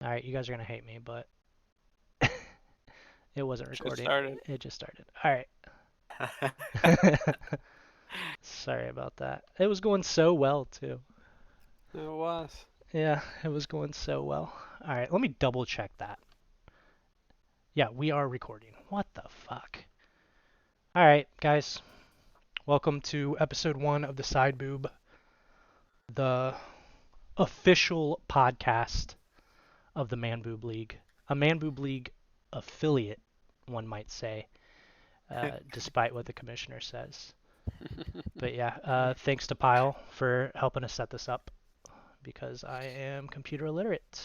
All right, you guys are gonna hate me, but it wasn't Just recording. started. It just started. All right. Sorry about that. It was going so well too. It was. Yeah, it was going so well. All right, let me double check that. Yeah, we are recording. What the fuck? All right, guys. Welcome to episode 1 of the Side Boob, the official podcast of the Man Boob League. A Man Boob League affiliate, one might say, despite what the commissioner says. But yeah, thanks to Pyle for helping us set this up because I am computer illiterate.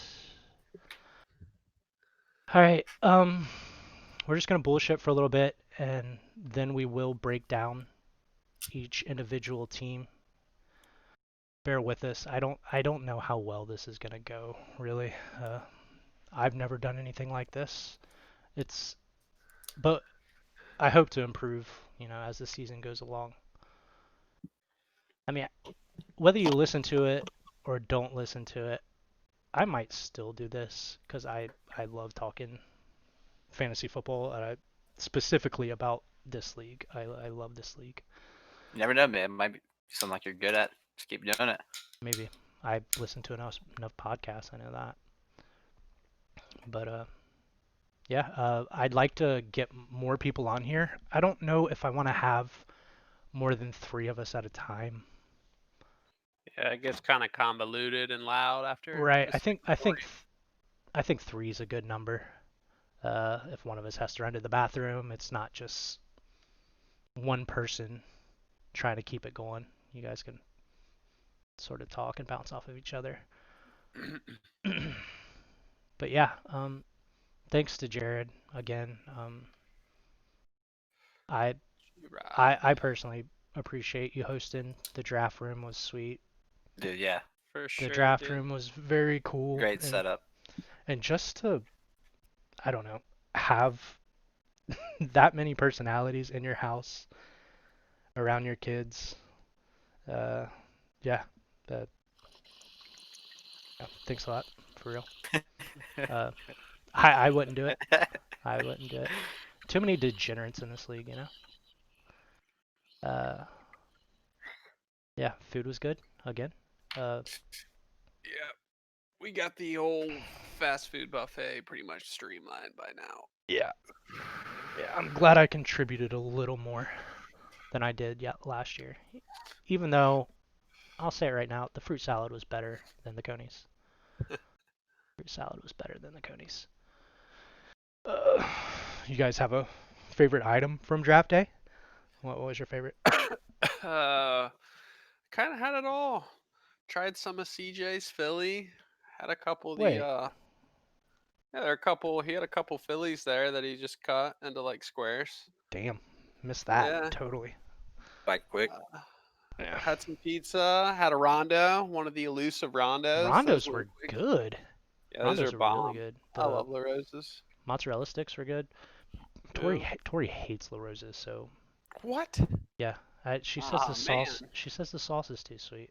All right, we're just gonna bullshit for a little bit, and then we will break down each individual team. Bear with us. I don't know how well this is gonna go, really. I've never done anything like this. It's, but I hope to improve, as the season goes along. I mean, whether you listen to it or don't listen to it, I might still do this because I love talking fantasy football, specifically about this league. I love this league. You never know, man. It might be something like you're good at. Just keep doing it. Maybe I've listened to enough podcasts. I know that. But yeah, I'd like to get more people on here. I don't know if I want to have more than 3 of us at a time. Yeah, it gets kind of convoluted and loud after Right. this many recordings. I think 3 is a good number. If one of us has to run to the bathroom, it's not just one person trying to keep it going. You guys can sort of talk and bounce off of each other. But yeah, thanks to Jared again. I I personally appreciate you hosting. The draft room was sweet. Dude, yeah. For The sure, draft dude. room was very cool, Great setup. and just to, I don't know, have that many personalities in your house around your kids. Uh, yeah, that. Yeah, thanks a lot, for real. Uh, I wouldn't do it. I wouldn't do it. Too many degenerates in this league, you know. Uh, yeah, food was good again. Uh, Yeah, we got the old fast food buffet pretty much streamlined by now. yeah, yeah. I'm glad I contributed a little more than I did last year. Even though I'll say it right now, the fruit salad was better than the conies. Fruit salad was better than the conies. Uh, you guys have a favorite item from draft day? What was your favorite? uh, kind of had it all. Tried some of CJ's Philly. Had a couple of the Wait, yeah, there are a couple. He had a couple Phillies there that he just cut into like squares. damn, missed that Yeah. totally. Quite quick. Uh, Yeah, had some pizza. Had a rondo. One of the elusive rondos. Those rondos were were good. yeah, those are Rondos were really bomb. good. I The love La Roses. mozzarella sticks were good. Yeah. Tori hates La Roses, so What? yeah. She says the Ah, sauce. man. She says the sauce is too sweet.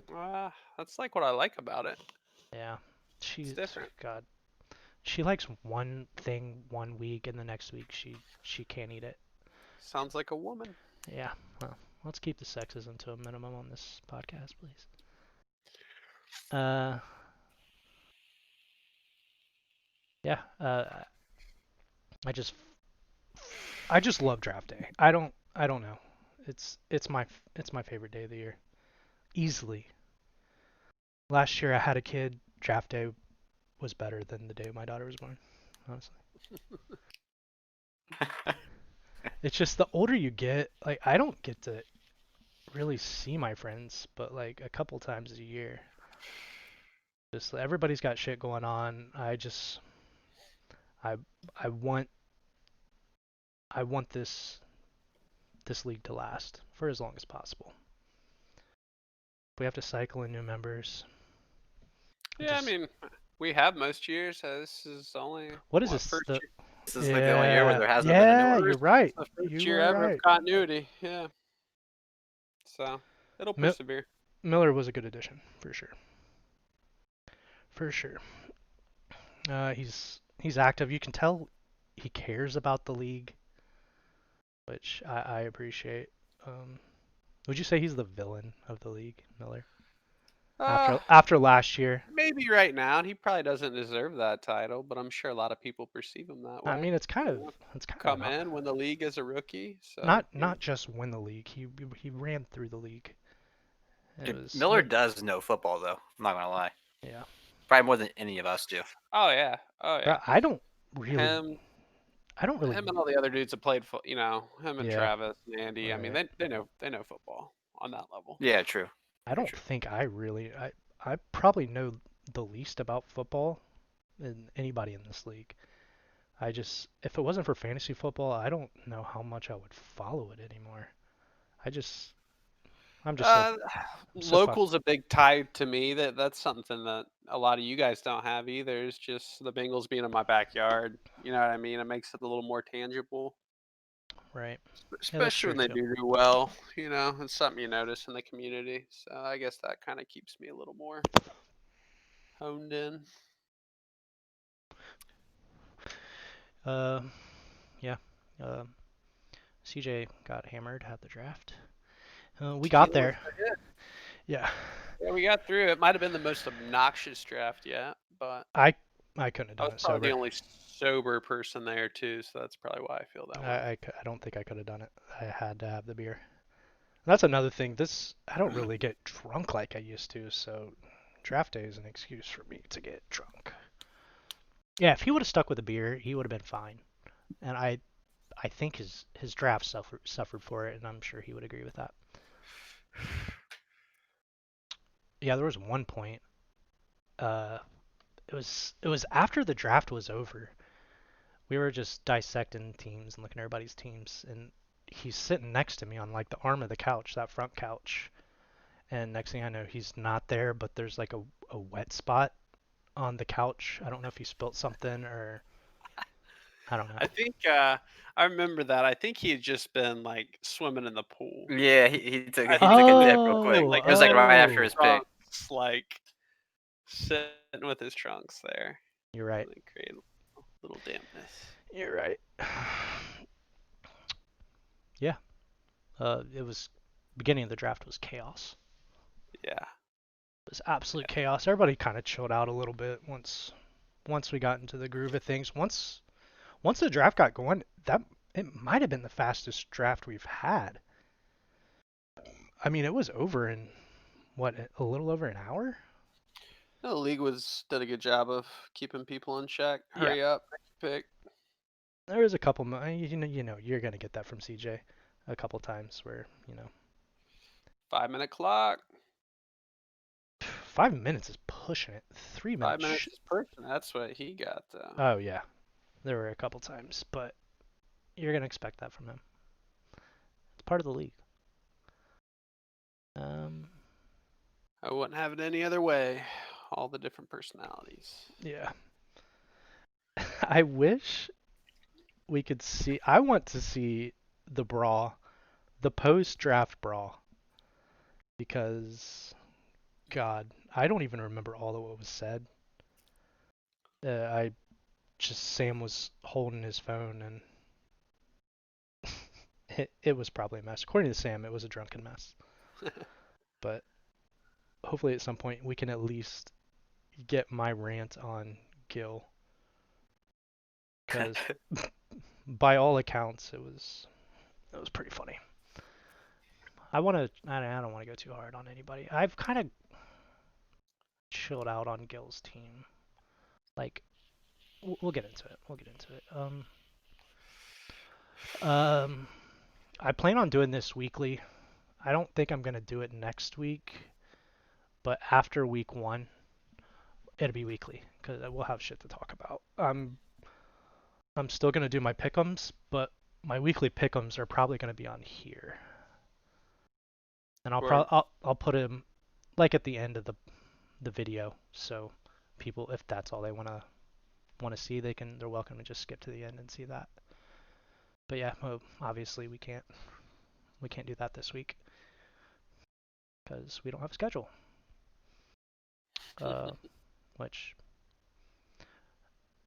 That's like what I like about it. Yeah, It's she's different. God. She likes one thing one week, and the next week she can't eat it. Sounds like a woman. Yeah. Well, let's keep the sexism to a minimum on this podcast, please. Uh, yeah. I just I just love draft day. I don't know. It's my favorite day of the year. Easily. Last year I had a kid. Draft day was better than the day my daughter was born. Honestly. It's just the older you get, like I don't get to really see my friends, but like a couple times a year. Just everybody's got shit going on. I I want I want this league to last for as long as possible. We have to cycle in new members. Yeah, I Just mean, we have most years. This is only what is what this? first year, This is like the only year where Yeah, there hasn't been a new yeah, one. you're first, right. the first You year were ever of right. continuity. Yeah, so it'll Mi- persevere. Miller was a good addition for sure. For sure. He's active. You can tell he cares about the league, which I appreciate. Um, would you say he's the villain of the league, Miller? Uh, After last year, maybe right now he probably doesn't deserve that title, but I'm sure a lot of people perceive him that I way. mean You know, it's kind of come in, win the league as a rookie, so not just win the league. He ran through the league. It was Miller does know football, though. I'm not gonna lie. yeah. Probably more than any of us do. oh yeah, oh yeah. But I don't really Him, I don't really him, and all the other dudes that played, him and yeah. Travis and Andy. I mean, Right. they know football on that level. Yeah, true. I Very don't true. think I probably know the least about football than anybody in this league. I just if it wasn't for fantasy football, I don't know how much I would follow it anymore. I just I'm just so Uh, so fuck local's a big tie to me. That's something that a lot of you guys don't have either. It's just the Bengals being in my backyard. You know what I mean? It makes it a little more tangible, right. Yeah, that's especially true when they too. do well. It's something you notice in the community. So I guess that kind of keeps me a little more honed in. Uh yeah. Uh, CJ got hammered at the draft. We TJ got Lewis. there. Yeah. Yeah, we got through. It might have been the most obnoxious draft yet, but I I couldn't have I done was it probably the sober. only sober person there too. So that's probably why I feel that way. I don't think I could have done it. I had to have the beer. That's another thing. I don't really get drunk like I used to, so draft day is an excuse for me to get drunk. Yeah, if he would have stuck with the beer, he would have been fine. And I think his draft suffered for it, and I'm sure he would agree with that. Yeah, there was one point. Uh, it was after the draft was over. We were just dissecting teams and looking at everybody's teams, and he's sitting next to me on like the arm of the couch, that front couch. And next thing I know, he's not there, but there's like a wet spot on the couch. I don't know if he spilt something or I don't know. I think I remember that. I think he had just been like swimming in the pool. Yeah, he took I he think took a he dip was real quick. Oh, like It was like sitting right with his after oh, his pick. trunks, like sitting with his trunks there, you're right. like create a little dampness. You're right. Yeah. It was beginning of the draft was chaos. Yeah, It was absolute chaos. Everybody kind of chilled out a little bit once we got into the groove of things. Once the draft got going, that it might have been the fastest draft we've had. I mean, it was over in what a little over an hour. the league did a good job of keeping people in check. Yeah. Hurry up, make your pick. There was a couple, you're gonna get that from CJ a couple times where 5 minute clock. 5 minutes is pushing it. 3 minutes. 5 minutes is person. That's what he got though. Oh yeah, there were a couple times, but you're gonna expect that from him. It's part of the league. Um, I wouldn't have it any other way. All the different personalities. yeah. I wish we could see. I want to see the brawl, the post-draft brawl, because God, I don't even remember all of what was said. I just Sam was holding his phone and it was probably a mess. According to Sam, it was a drunken mess. But hopefully at some point we can at least get my rant on Gil, because by all accounts it was pretty funny. I don't want to go too hard on anybody. I've kind of chilled out on Gil's team. Like we'll get into it. We'll get into it. Um, I plan on doing this weekly. I don't think I'm gonna do it next week, but after week one, it'll be weekly because we'll have shit to talk about. I'm still gonna do my pick'ems, but my weekly pick'ems are probably gonna be on here, and Word. I'll put them like at the end of the video, so people, if that's all they wanna see, they're welcome to just skip to the end and see that. But yeah, well, obviously we can't do that this week because we don't have a schedule. Uh, which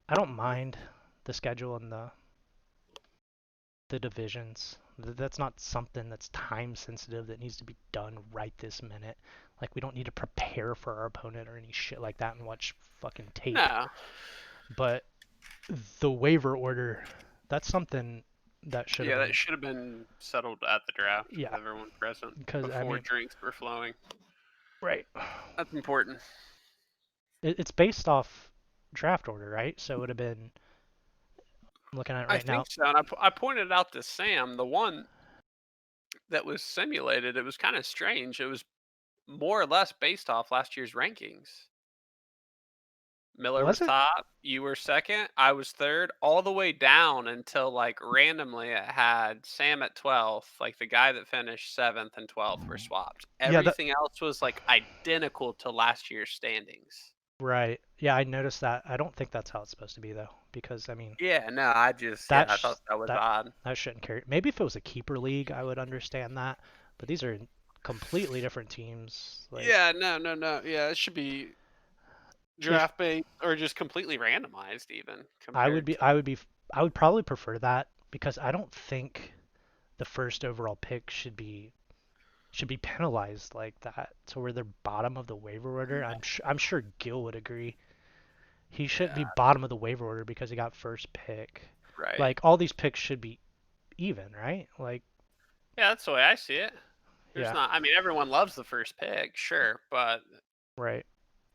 I don't mind the schedule and the divisions. That's not something that's time sensitive that needs to be done right this minute. Like we don't need to prepare for our opponent or any shit like that and watch fucking tape. No. But the waiver order, that's something that should have Yeah, that been, should have been settled at the draft with yeah, everyone present because I before mean, drinks were flowing. right. That's important. It's based off draft order, right? So it would have been, I'm looking at it I right now. think so. And I pointed out to Sam the one that was simulated. It was kind of strange. It was more or less based off last year's rankings. Miller Was was it? top, you were second, I was third, all the way down until like randomly it had Sam at 12th. Like the guy that finished 7th and 12th were swapped. Yeah, that Everything else was like identical to last year's standings. right. Yeah, I noticed that. I don't think that's how it's supposed to be though, because I mean, Yeah, no, I just, yeah, I that's thought that was that odd. that shouldn't carry. Maybe if it was a keeper league, I would understand that. But these are completely different teams. Like Yeah, no, no, no. Yeah, it should be if draft based or just completely randomized, even I would compared be, to. I would probably prefer that because I don't think the first overall pick should be penalized like that to where they're bottom of the waiver order. I'm sure Gil would agree. He shouldn't Yeah, be bottom of the waiver order because he got first pick. right. Like all these picks should be even, right? Like Yeah, that's the way I see it. There's yeah, not, I mean, everyone loves the first pick, sure, but right.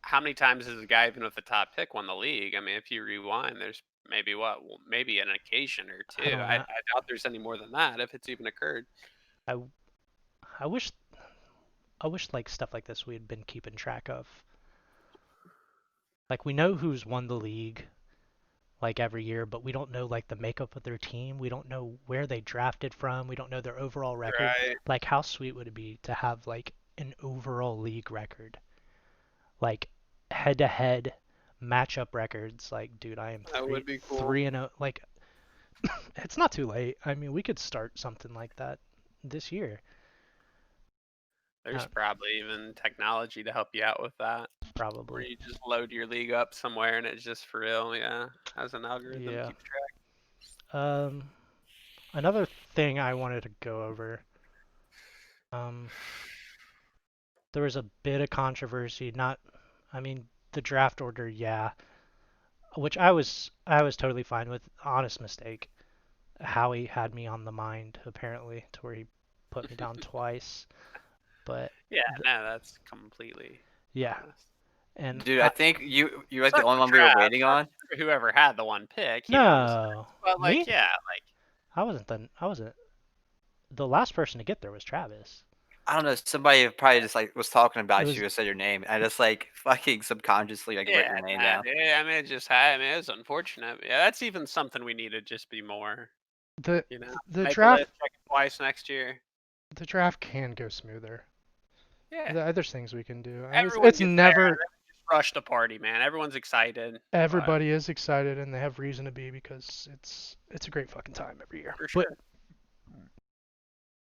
how many times has a guy even with the top pick won the league? I mean, if you rewind, there's maybe what, well, maybe an occasion or I two. don't I know. doubt there's any more than that if it's even occurred. I I wish like stuff like this we had been keeping track of. Like we know who's won the league like every year, but we don't know like the makeup of their team. We don't know where they drafted from. We don't know their overall record. Right. Like how sweet would it be to have like an overall league record? Like head to head matchup records. Like dude, I am That would be cool. 3 and 0. Like it's not too late. I mean, we could start something like that this year. There's Uh, probably even technology to help you out with that, where Probably. you just load your league up somewhere and it's just for real. Yeah, has an algorithm Yeah. keeps track. Um, Another thing I wanted to go over. Um, there was a bit of controversy. Not, I mean, the draft order, yeah, which I was totally fine with. Honest mistake. Howie had me on the mind apparently to where he put me down twice. But Yeah, th no, that's completely yeah, honest. and Dude, I think you like the Sucks only for one we were Trav, waiting on. sucks for whoever had the one pick. He knows. no, But like, me? yeah, like I wasn't. The last person to get there was Travis. I don't know. Somebody probably just like was talking It about was you and said your name. I just like fucking subconsciously like yeah, wrote your name nah, down. yeah. I mean, it just had. I mean, it was unfortunate. But yeah, that's even something we need to just be more. the You know, the make a draft list, check it twice next year. the draft can go smoother. Yeah, There's things we can do. everyone It's gets there. never Just rush the party, man. Everyone's excited, but everybody is excited and they have reason to be because it's a great fucking time every year. for But sure.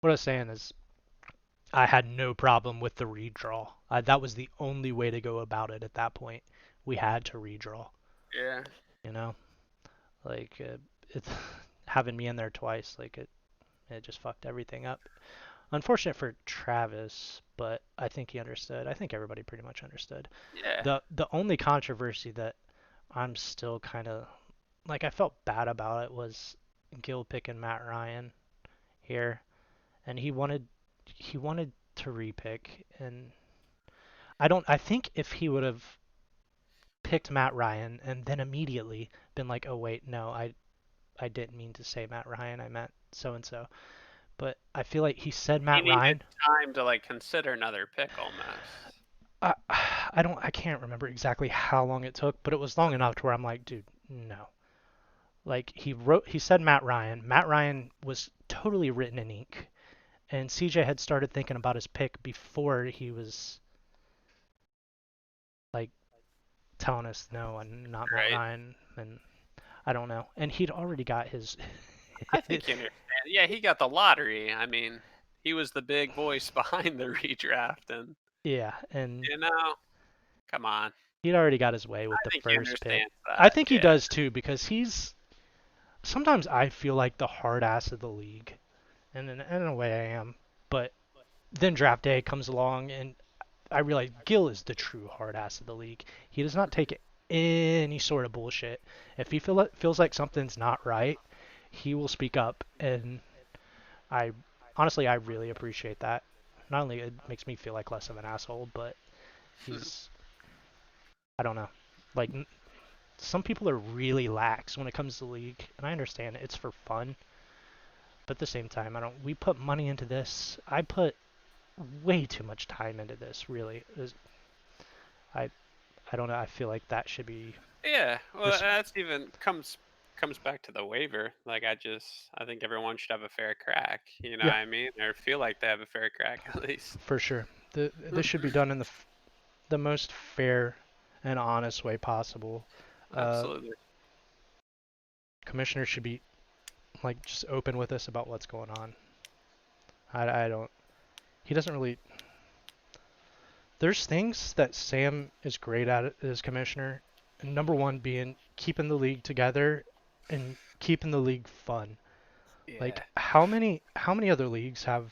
what I was saying is I had no problem with the redraw. That was the only way to go about it at that point. We had to redraw, Yeah, you know? Like it's having me in there twice, like it just fucked everything up. Unfortunate for Travis, but I think he understood. I think everybody pretty much understood. yeah. The only controversy that I'm still kind of like I felt bad about it was Gil picking Matt Ryan here, and he wanted to repick, and I think if he would have picked Matt Ryan and then immediately been like, oh wait, no, I didn't mean to say Matt Ryan, I meant so and so. But I feel like he said He Matt needed Ryan. time to like consider another pick almost. I can't remember exactly how long it took, but it was long enough to where I'm like, dude, no. Like he said Matt Ryan. Matt Ryan was totally written in ink, and CJ had started thinking about his pick before he was like telling us no and not Matt Right. Ryan, and I don't know. And he'd already got his. I think you understand. Yeah, he got the lottery. I mean, he was the big voice behind the redraft, and Yeah, and you know, come on. He'd already got his way with I the think he first pick. understands I that. think he Yeah. does too because he's sometimes I feel like the hard ass of the league, and in a way I am. But then draft day comes along, and I realize Gil is the true hard ass of the league. He does not take any sort of bullshit. If he feels like something's not right, he will speak up, and I honestly I really appreciate that. Not only it makes me feel like less of an asshole, but he's I don't know. Like some people are really lax when it comes to the league, and I understand it's for fun, but at the same time, I don't. We put money into this. I put way too much time into this. Really, I I don't know. I feel like that should be. Yeah. Well, Res- that's even comes back to the waiver. Like I think everyone should have a fair crack. You know what yeah, I mean? Or feel like they have a fair crack at least. for sure. This should be done in the most fair and honest way possible. Uh, Absolutely. Commissioner should be like just open with us about what's going on. I don't. He doesn't really. There's things that Sam is great at as commissioner. And number one being keeping the league together and keeping the league fun. Like Yeah. how many other leagues have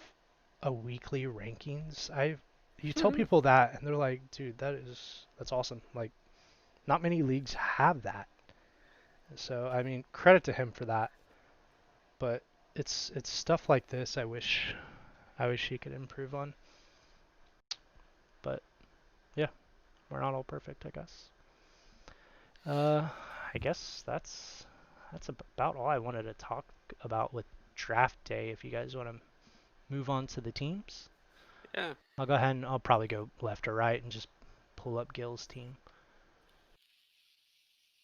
a weekly rankings? You tell people that and they're like, dude, that's awesome. Like not many leagues have that. So I mean, credit to him for that. But it's stuff like this I wish he could improve on. But yeah, we're not all perfect, I guess. Uh, I guess that's about all I wanted to talk about with draft day. If you guys want to move on to the teams, Yeah. I'll go ahead and I'll probably go left or right and just pull up Gil's team.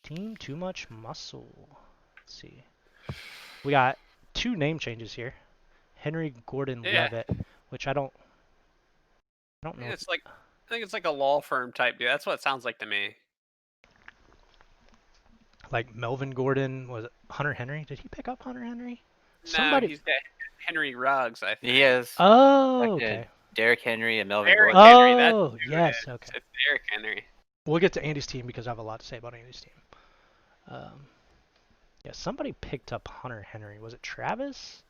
Team Too Much Muscle. Let's see. We got two name changes here. Henry Gordon Yeah. Levitt, which I don't know if It's like I think it's like a law firm type deal. That's what it sounds like to me. like Melvin Gordon was it Hunter Henry. Did he pick up Hunter Henry? No, Somebody. he's got Henry Ruggs, I He think. has Oh, like a okay. Derrick Henry and Melvin Derrick Gordon. Henry, that's Oh, who it yes. is. Okay. It's Derrick Henry. We'll get to Andy's team because I have a lot to say about Andy's team. Um, yeah, somebody picked up Hunter Henry. Was it Travis?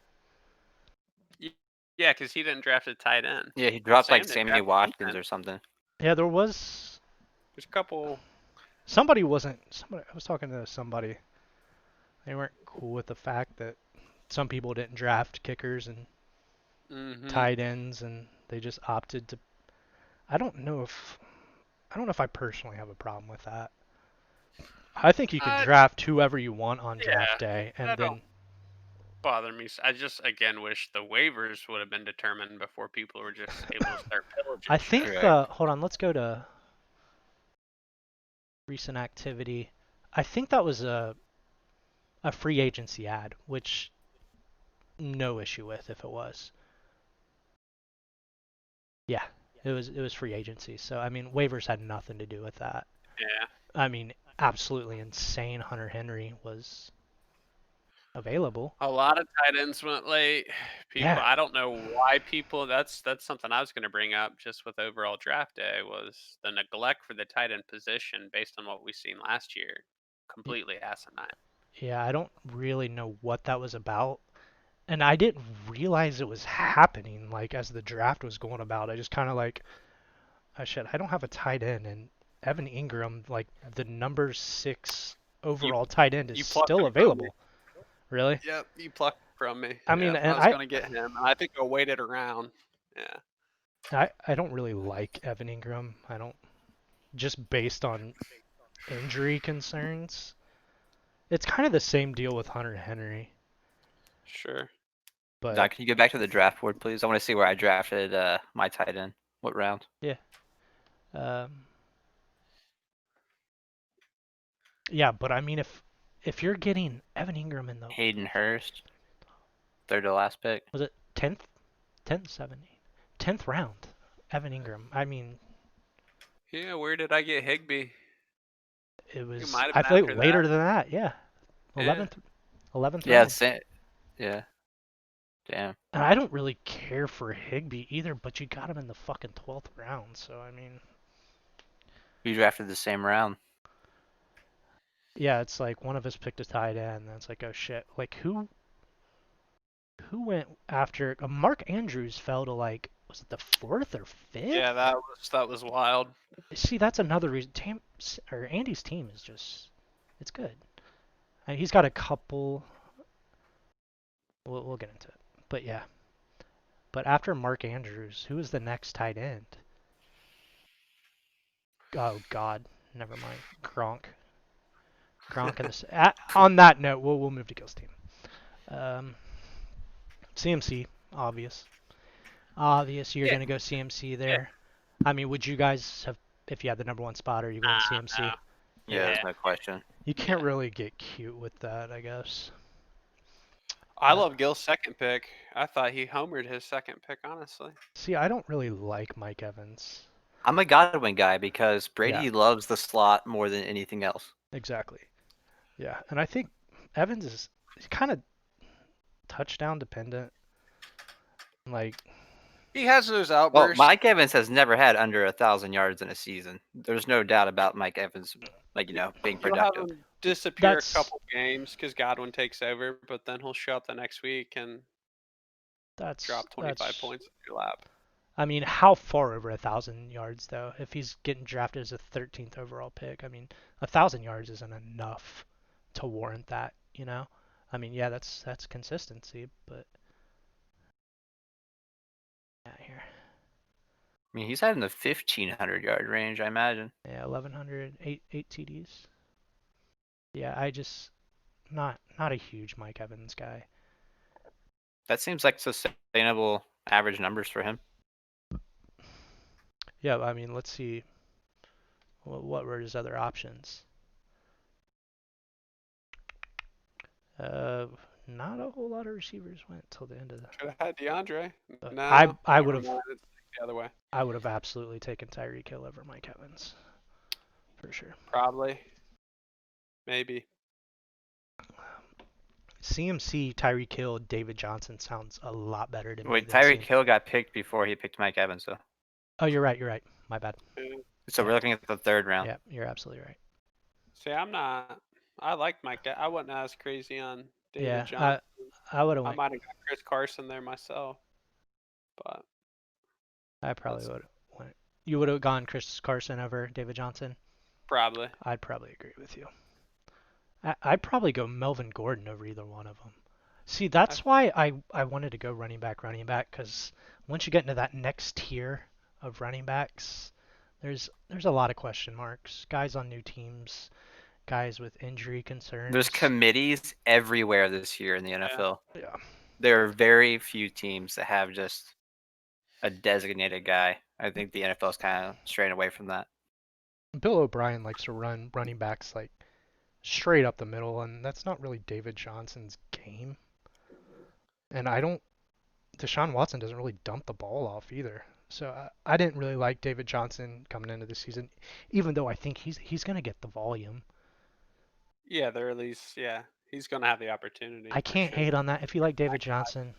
Yeah, because he didn't draft a tight end. Yeah, he Or dropped Sam like didn't Sammy draft a Watkins defense. or something. Yeah, there was There's a couple. somebody wasn't. Somebody I was talking to somebody. They weren't cool with the fact that some people didn't draft kickers and Mm-hmm. tight ends, and they just opted to. I don't know if I personally have a problem with that. I think you can Uh, draft whoever you want on draft yeah, day, and that don't then bother me. I just again wish the waivers would have been determined before people were just able to start I pillaging shit. think Correct. hold on, let's go to recent activity. I think that was a free agency ad, which no issue with if it was. Yeah, it was free agency. So I mean, waivers had nothing to do with that. Yeah. I mean, absolutely insane. Hunter Henry was available. A lot of tight ends went late. People, Yeah, I don't know why people. That's something I was going to bring up just with overall draft day was the neglect for the tight end position based on what we seen last year. Completely asinine. yeah. I don't really know what that was about, and I didn't realize it was happening. Like as the draft was going about, I just kind of like, oh shit, I don't have a tight end, and Evan Ingram, like the number 6 You overall tight end, is you plucked still him from me. available. Really? Yep, you plucked him from me. I mean, Yeah, I and was going to get him. I think I waited around. Yeah. I don't really like Evan Ingram. I don't just based on injury concerns. It's kind of the same deal with Hunter Henry, Sure. but Doc, can you go back to the draft board, please? I want to see where I drafted my tight end. What round? yeah. Um, yeah, but I mean if you're getting Evan Ingram in the Hayden Hurst, third to last pick. was it 10th, 10th, 7th, 10th round, Evan Ingram. I mean, Yeah, where did I get Higby? it It was might have I been think after later that. than that. Yeah, Yeah. 11th Yeah, round. yeah. Damn. And I don't really care for Higby either, but you got him in the fucking 12th round, so I mean, We drafted the same round. Yeah, it's like one of us picked a tight end, and it's like, oh shit. Like who went after Mark Andrews fell to like was it the fourth or Yeah, fifth? that was wild. See, that's another reason. Or Andy's team is just it's good. He's got a couple. We'll get into it, but yeah. But after Mark Andrews, who is the next tight end? Oh God, never mind. Gronk. Gronk and the. On that note, we'll move to Gil's team. Um, CMC, obvious. Obvious, you're Yeah, gonna go CMC yeah. there. I mean, would you guys have, if you had the number one spot, are you going CMC? No. Yeah, Yeah. there's no question. You Yeah. can't really get cute with that, I guess. I love Gil's second pick. I thought he homered his second pick, honestly. See, I don't really like Mike Evans. I'm a Godwin guy because Yeah, Brady loves the slot more than anything else. exactly. Yeah, and I think Evans is kind of touchdown dependent. Like, He has those Well, outbursts. Mike Evans has never had under 1,000 yards in a season. There's no doubt about Mike Evans, being You'll have productive. him disappear a that's couple games because Godwin takes over, but then he'll show up the next week and that's drop 25 that's. points in your lap. I mean, how far over 1,000 yards though? If he's getting drafted as a 13th overall pick, I mean, 1,000 yards isn't enough to warrant that, you know? I mean, yeah, that's consistency, but yeah, here, I mean, he's had in the 1,500-yard range, I imagine. yeah, 1,100, eight TDs. Yeah, I just not a huge Mike Evans guy. That seems like sustainable average numbers for him. Yeah, I mean, let's see what were his other options. Uh, Not a whole lot of receivers went till the end of the. Could have had DeAndre. I No, I would never have mind. It's the otother way. I would have absolutely taken Tyreek Hill over Mike Evans for sure. Probably. Maybe. CMC, Tyreek Hill, David Johnson sounds a lot better to me Wait, than Tyreek seeing. Hill got picked before he picked Mike Evans, though. Oh, you're right. You're right. My bad. So Yeah, we're looking at the third round. yeah, you're absolutely right. See, I'm not. I like Mike. I wasn't as crazy on David Yeah, Johnson. I would have I went. might have got Chris Carson there myself, but I probably that's would have went. You would have gone Chris Carson over David Johnson. probably. I'd probably agree with you. I'd probably go Melvin Gordon over either one of them. See, I, that's why I wanted to go running back, because once you get into that next tier of running backs, there's a lot of question marks. Guys on new teams, guys with injury There's concerns. committees everywhere this year in the yeah. NFL. Yeah. There are very few teams that have just a designated guy. I think the NFL is kind of straying away from that. Bill O'Brien likes to run running backs like straight up the middle, and that's not really David Johnson's game. And I don't Deshaun Watson doesn't really dump the ball off either. So I didn't really like David Johnson coming into the season, even though I think he's going to get the volume. Yeah, they're at least, yeah, he's going to have the opportunity I for can't sure. hate on that. If you like David Johnson,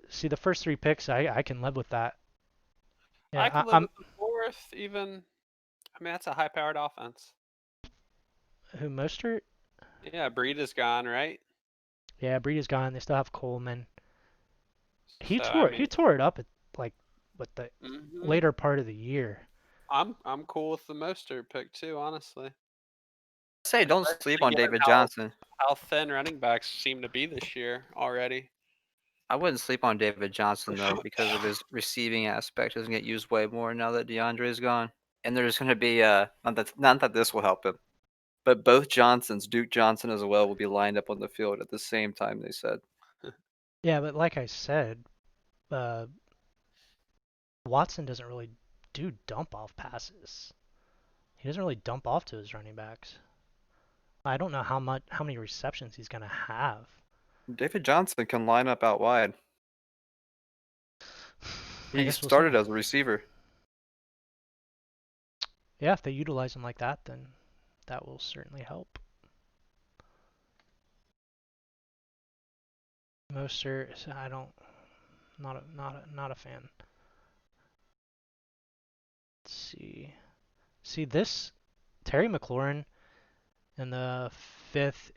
see the first three picks, I can live with that. I Yeah, could live with the fourth, even. I mean, that's a high-powered offense. who Mostert? Yeah, Breed is gone, right? Yeah, Breed is gone. They still have Coleman. He So I tore mean, he tore it up at like with the hmm later part of the year. I'm cool with the Mostert pick too, honestly. Say, don't sleep Especially on given David Johnson. how thin running backs seem to be this year already. I wouldn't sleep on David Johnson though because of his receiving aspect. Doesn't get used way more now that DeAndre is gone. And there's going to be not that this will help him, but both Johnsons, Duke Johnson as well, will be lined up on the field at the same time. They said. Yeah, but like I said, uh, Watson doesn't really do dump off passes. He doesn't really dump off to his running backs. I don't know how many receptions he's gonna have. David Johnson can line up out wide. I He guess we'll see. started as a receiver. Yeah, if they utilize him like that, then that will certainly help. Mostert, I don't, not a fan. Let's see. See, this Terry McLaurin in the fifth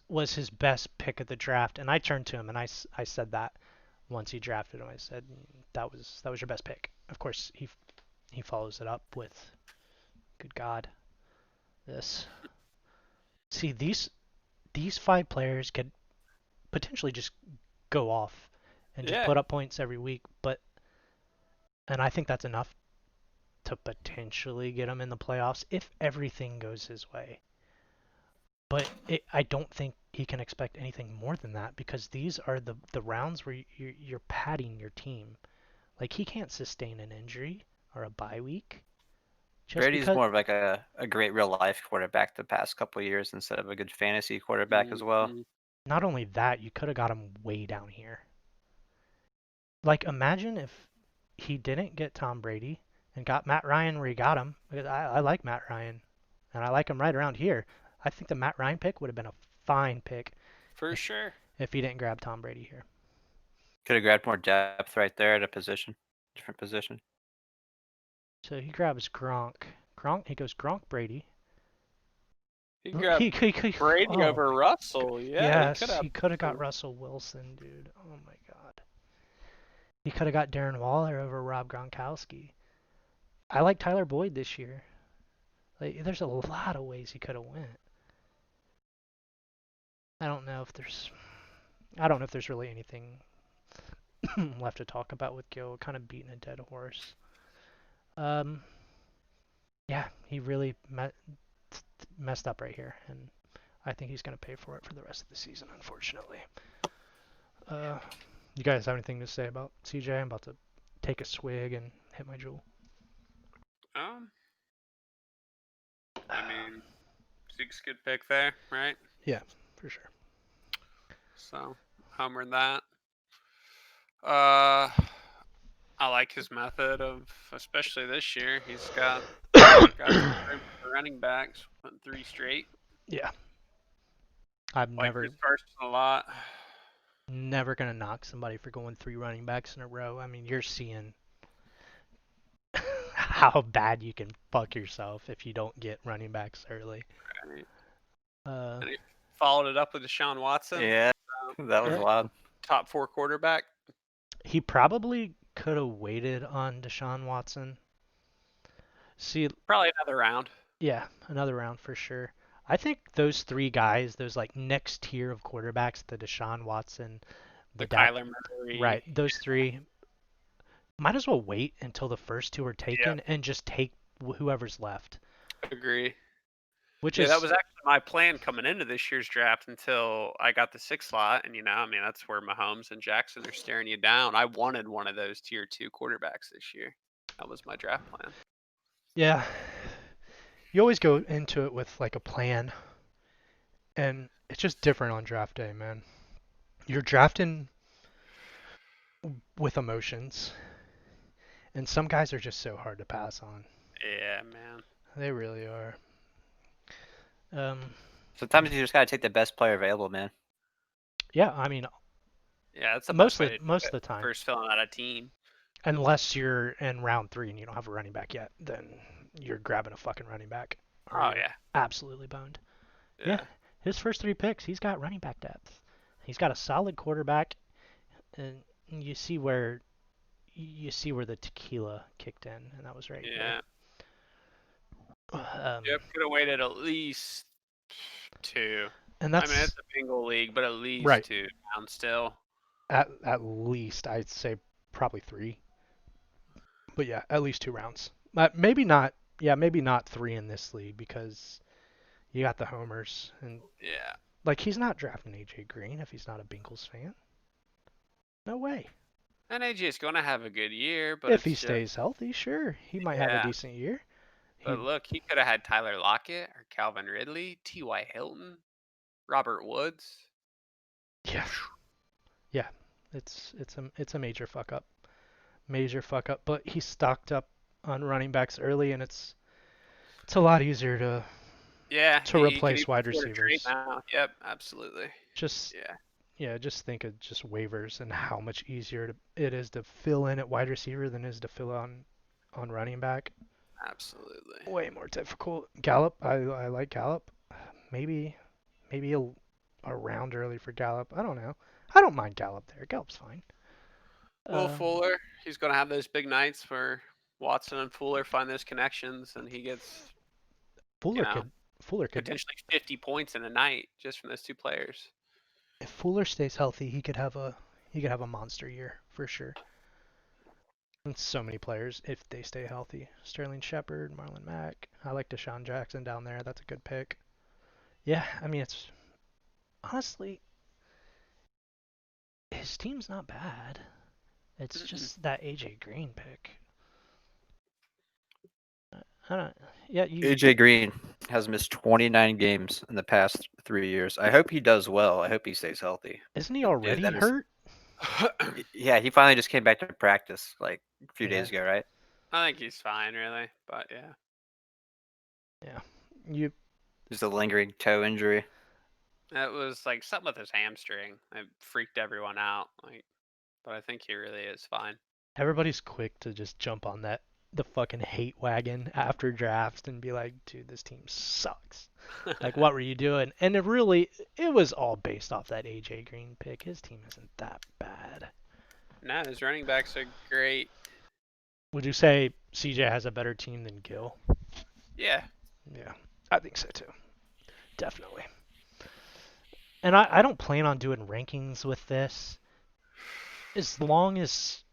was his best pick of the draft, and I turned to him and I said that once he drafted him. I said that was your best pick. Of course, he follows it up with, good God, this. See, these five players could potentially just go off and just Yeah. put up points every week, and I think that's enough to potentially get him in the playoffs if everything goes his way. But I don't think he can expect anything more than that because these are the rounds where you're padding your team. Like he can't sustain an injury or a bye week just Brady's because. more of like a great real life quarterback the past couple of years instead of a good fantasy quarterback as well. Mhm. Not only that, you could have got him way down here. Like imagine if he didn't get Tom Brady and got Matt Ryan where he got him. Because I like Matt Ryan and I like him right around here. I think the Matt Ryan pick would have been a fine pick For if sure. if he didn't grab Tom Brady here. Could have grabbed more depth right there at a position, different position. So he grabs Gronk. He goes Gronk Brady. He He, grabbed he, he Brady oh over my Russell. Yeah, he could yes, have. he could have got Russell Wilson, dude. Oh my God. He could have got Darren Waller over Rob Gronkowski. I like Tyler Boyd this year. Like, there's a lot of ways he could have went. I don't know if there's I don't know if there's really anything left to talk about with Gil. Kind of beating a dead horse. Um, yeah, he really messed up right here, and I think he's gonna pay for it for the rest of the season, unfortunately. Uh, you guys have anything to say about CJ? I'm about to take a swig and hit my jewel. Um, I mean, Zeke's a good pick there, right? Yeah, for sure. So, Homer that. Uh, I like his method of, especially this year. He's got some room for running backs. Went three straight. Yeah, I'm Like this never person a lot. never gonna knock somebody for going three running backs in a row. I mean, you're seeing how bad you can fuck yourself if you don't get running backs early. Right? Uh, And he followed it up with Deshaun Watson, Yeah, that was yeah, wild. top four quarterback. he probably could have waited on Deshaun Watson. See, Probably another round. yeah, another round for sure. I think those three guys, those like next tier of quarterbacks, the Deshaun Watson, the The Dak, Kyler right, Murray. those three might as well wait until the first two are Yeah, taken and just take whoever's left, agree. which Yeah, that is was actually my plan coming into this year's draft until I got the sixth slot. And, I mean, that's where Mahomes and Jackson are staring you down. I wanted one of those tier two quarterbacks this year. That was my draft plan. yeah. You always go into it with like a plan, and it's just different on draft day, man. You're drafting with emotions, and some guys are just so hard to pass on. Yeah, man. They really are. Um, Sometimes you just gotta take the best player available, man. yeah, I mean, Yeah, that's the best way to do most of it. the time, First filling out a team. unless you're in round three and you don't have a running back yet, then you're grabbing a fucking running back, or Oh, you're yeah. absolutely boned. Yeah, Yeah. his first three picks, he's got running back depth. He's got a solid quarterback, and you see where the tequila kicked in, and that was right here. Yeah. Um, Yep. Could have waited at least two. and I mean, it's that's a bingo league, but at least right. two rounds still. At least I'd say probably three, but yeah, at least two rounds. Maybe not. Yeah, maybe not three in this league because you got the homers and Yeah. like he's not drafting AJ Green if he's not a Bengals fan. No way. And AJ is going to have a good year, but If he it's just, stays healthy, sure, he might have a yeah. decent year. He But look, he could have had Tyler Lockett or Calvin Ridley, T.Y. Hilton, Robert Woods. yeah, yeah. It's a major fuck up. Major fuck up, but he stocked up on running backs early and it's a lot easier to Yeah, to he can replace even wide afford a trade receivers. now. Yep, absolutely. Just Yeah. yeah, just think of just waivers and how much easier it is to fill in at wide receiver than it is to fill on running back. Absolutely. Way more difficult. Gallup, I like Gallup. Maybe a round early for Gallup. I don't know. I don't mind Gallup there. Gallup's fine. Will Um, Fuller, he's going to have those big nights where Watson and Fuller find those connections, and he gets, you Fuller know, could Fuller could potentially 50 points in a night just from those two players. if Fuller stays healthy, he could have a monster year for sure. And so many players if they stay healthy. Sterling Shepard, Marlon Mack. I like Deshaun Jackson down there. That's a good pick. Yeah, I mean it's honestly his team's not bad. It's Mm-mm. just that AJ Green pick. I don't. Yeah, you AJ Green has missed 29 games in the past 3 years. I hope he does well. I hope he stays healthy. isn't he Dude, already that is. hurt? Yeah, he finally just came back to practice like a few Yeah, days ago, right? I think he's fine, really, but yeah. yeah. You Just a lingering toe injury. It was like something with his hamstring. It freaked everyone out. Like, but I think he really is fine. everybody's quick to just jump on the fucking hate wagon after drafts and be like, dude, this team sucks. Like, what were you doing? And it was all based off that AJ Green pick. His team isn't that bad. No, his running backs are great. Would you say CJ has a better team than Gill? Yeah. Yeah, I think so too. Definitely. And I don't plan on doing rankings with this. As long as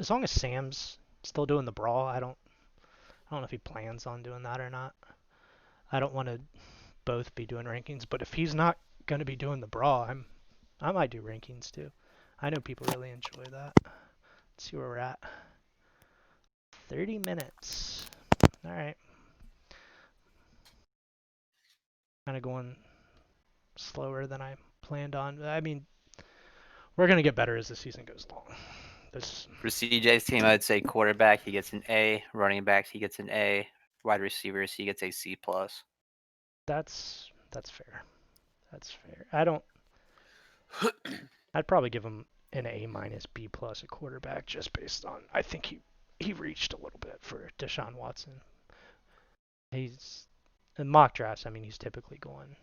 Sam's still doing the brawl, I don't know if he plans on doing that or not. I don't want to both be doing rankings, but if he's not going to be doing the brawl, I might do rankings too. I know people really enjoy that. Let's see where we're at. 30 minutes. All right. Kind of going slower than I planned on. I mean, we're going to get better as the season goes along. This For CJ's team, I would say quarterback, he gets an A. Running backs, he gets an A. Wide receivers, he gets a C plus. that's fair. That's fair. I'd probably give him an A minus B plus at quarterback just based on I think he reached a little bit for Deshaun Watson. He's in mock drafts. I mean, he's typically going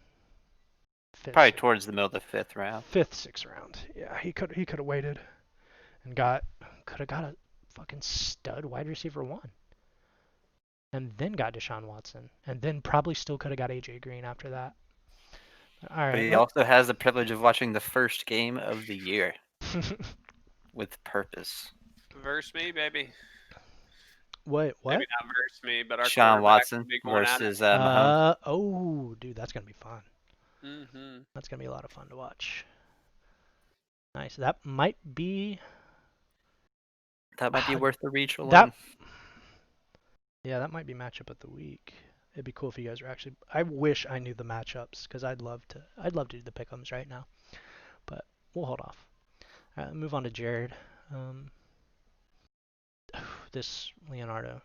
Probably fifth, towards the middle of the fifth round. fifth, sixth round. Yeah, he could have waited and could have got a fucking stud wide receiver one, and then got Deshaun Watson, and then probably still could have got AJ Green after that. All But right, he also has the privilege of watching the first game of the year with purpose. Verse me, baby. what? Maybe not verse me, but our Sean quarterback Watson will be going at it. versus Mahomes. Oh, dude, that's gonna be fun. Mm-hmm. That's gonna be a lot of fun to watch. Nice. That might be That might be worth the reach that. alone. Yeah, that might be matchup of the week. It'd be cool if you guys were actually. I wish I knew the matchups because I'd love to. I'd love to do the pick'ems right now, but we'll hold off. All right, move on to Jared. Um, this Leonardo,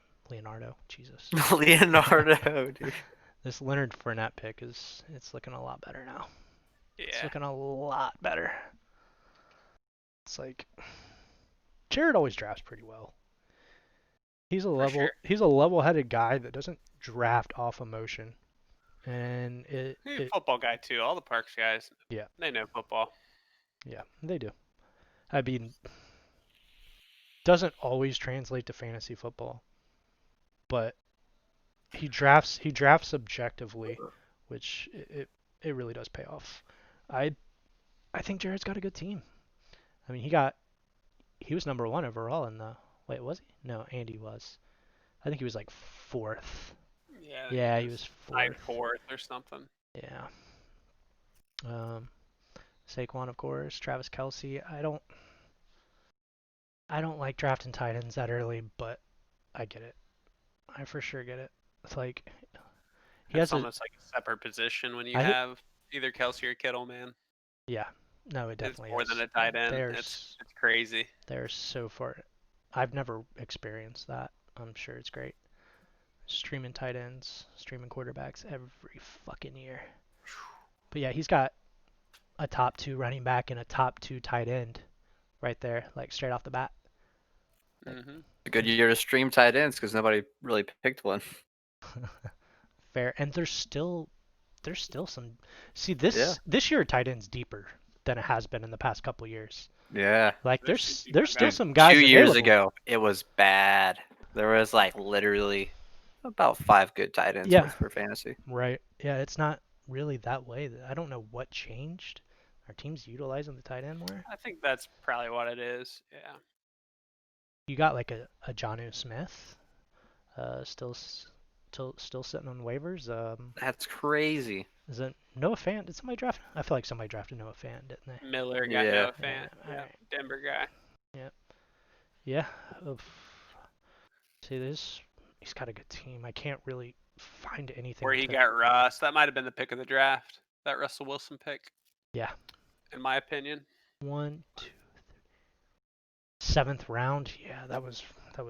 Jesus. Leonardo, dude. This Leonard Fournette pick it's looking a lot better now. It's Yeah. looking a lot better. It's like Jared always drafts pretty well. For sure. He's a level-headed guy that doesn't draft off emotion. And He's a football guy too. All the Parks guys, yeah, they know football. yeah, they do. I mean, doesn't always translate to fantasy football, but he drafts objectively, which it really does pay off. I I think Jared's got a good team. I mean, he was number one overall in the wait was he? No, Andy was. I think he was like fourth. Yeah, I think Yeah, he he was was tied fourth. fourth or something. Yeah. Um, Saquon, of course, Travis Kelsey. I don't like drafting tight ends that early, but I get it. I for sure get it. It's like he It's has a almost like a separate position when you I have either Kelsey or Kittle, man. yeah. No, it It's definitely more than is. a tight end. It's There's it's crazy. there's so far. I've never experienced that. I'm sure it's great. Streaming tight ends, streaming quarterbacks every fucking year. But yeah, he's got a top two running back and a top two tight end right there, like straight off the bat. Mm-hmm. A good year to stream tight ends because nobody really picked one. Fair. And there's still some. See, Yeah. this year tight end's deeper than it has been in the past couple years. Yeah. Like There's some there's decent still guys. Dude, some two guys years available. ago, it was bad. There was like literally about 5 good tight ends Yeah, for fantasy. right. Yeah, it's not really that way. I don't know what changed. Are teams utilizing the tight end more? I think that's probably what it is. Yeah. You got like a Jonnu Smith, still sitting on waivers. That's crazy. Is it Noah Fant? Did somebody draft? I feel like somebody drafted Noah Fant, didn't they? Miller got Yeah. Noah Yeah. Fant. All Yeah. right. Denver guy. Yeah. Yeah. Oof. See this. He's got a good team. I can't really find anything Where he to. got Russ. That might have been the pick of the draft. That Russell Wilson pick, Yeah. in my opinion. One, two, seventh round. Yeah, that was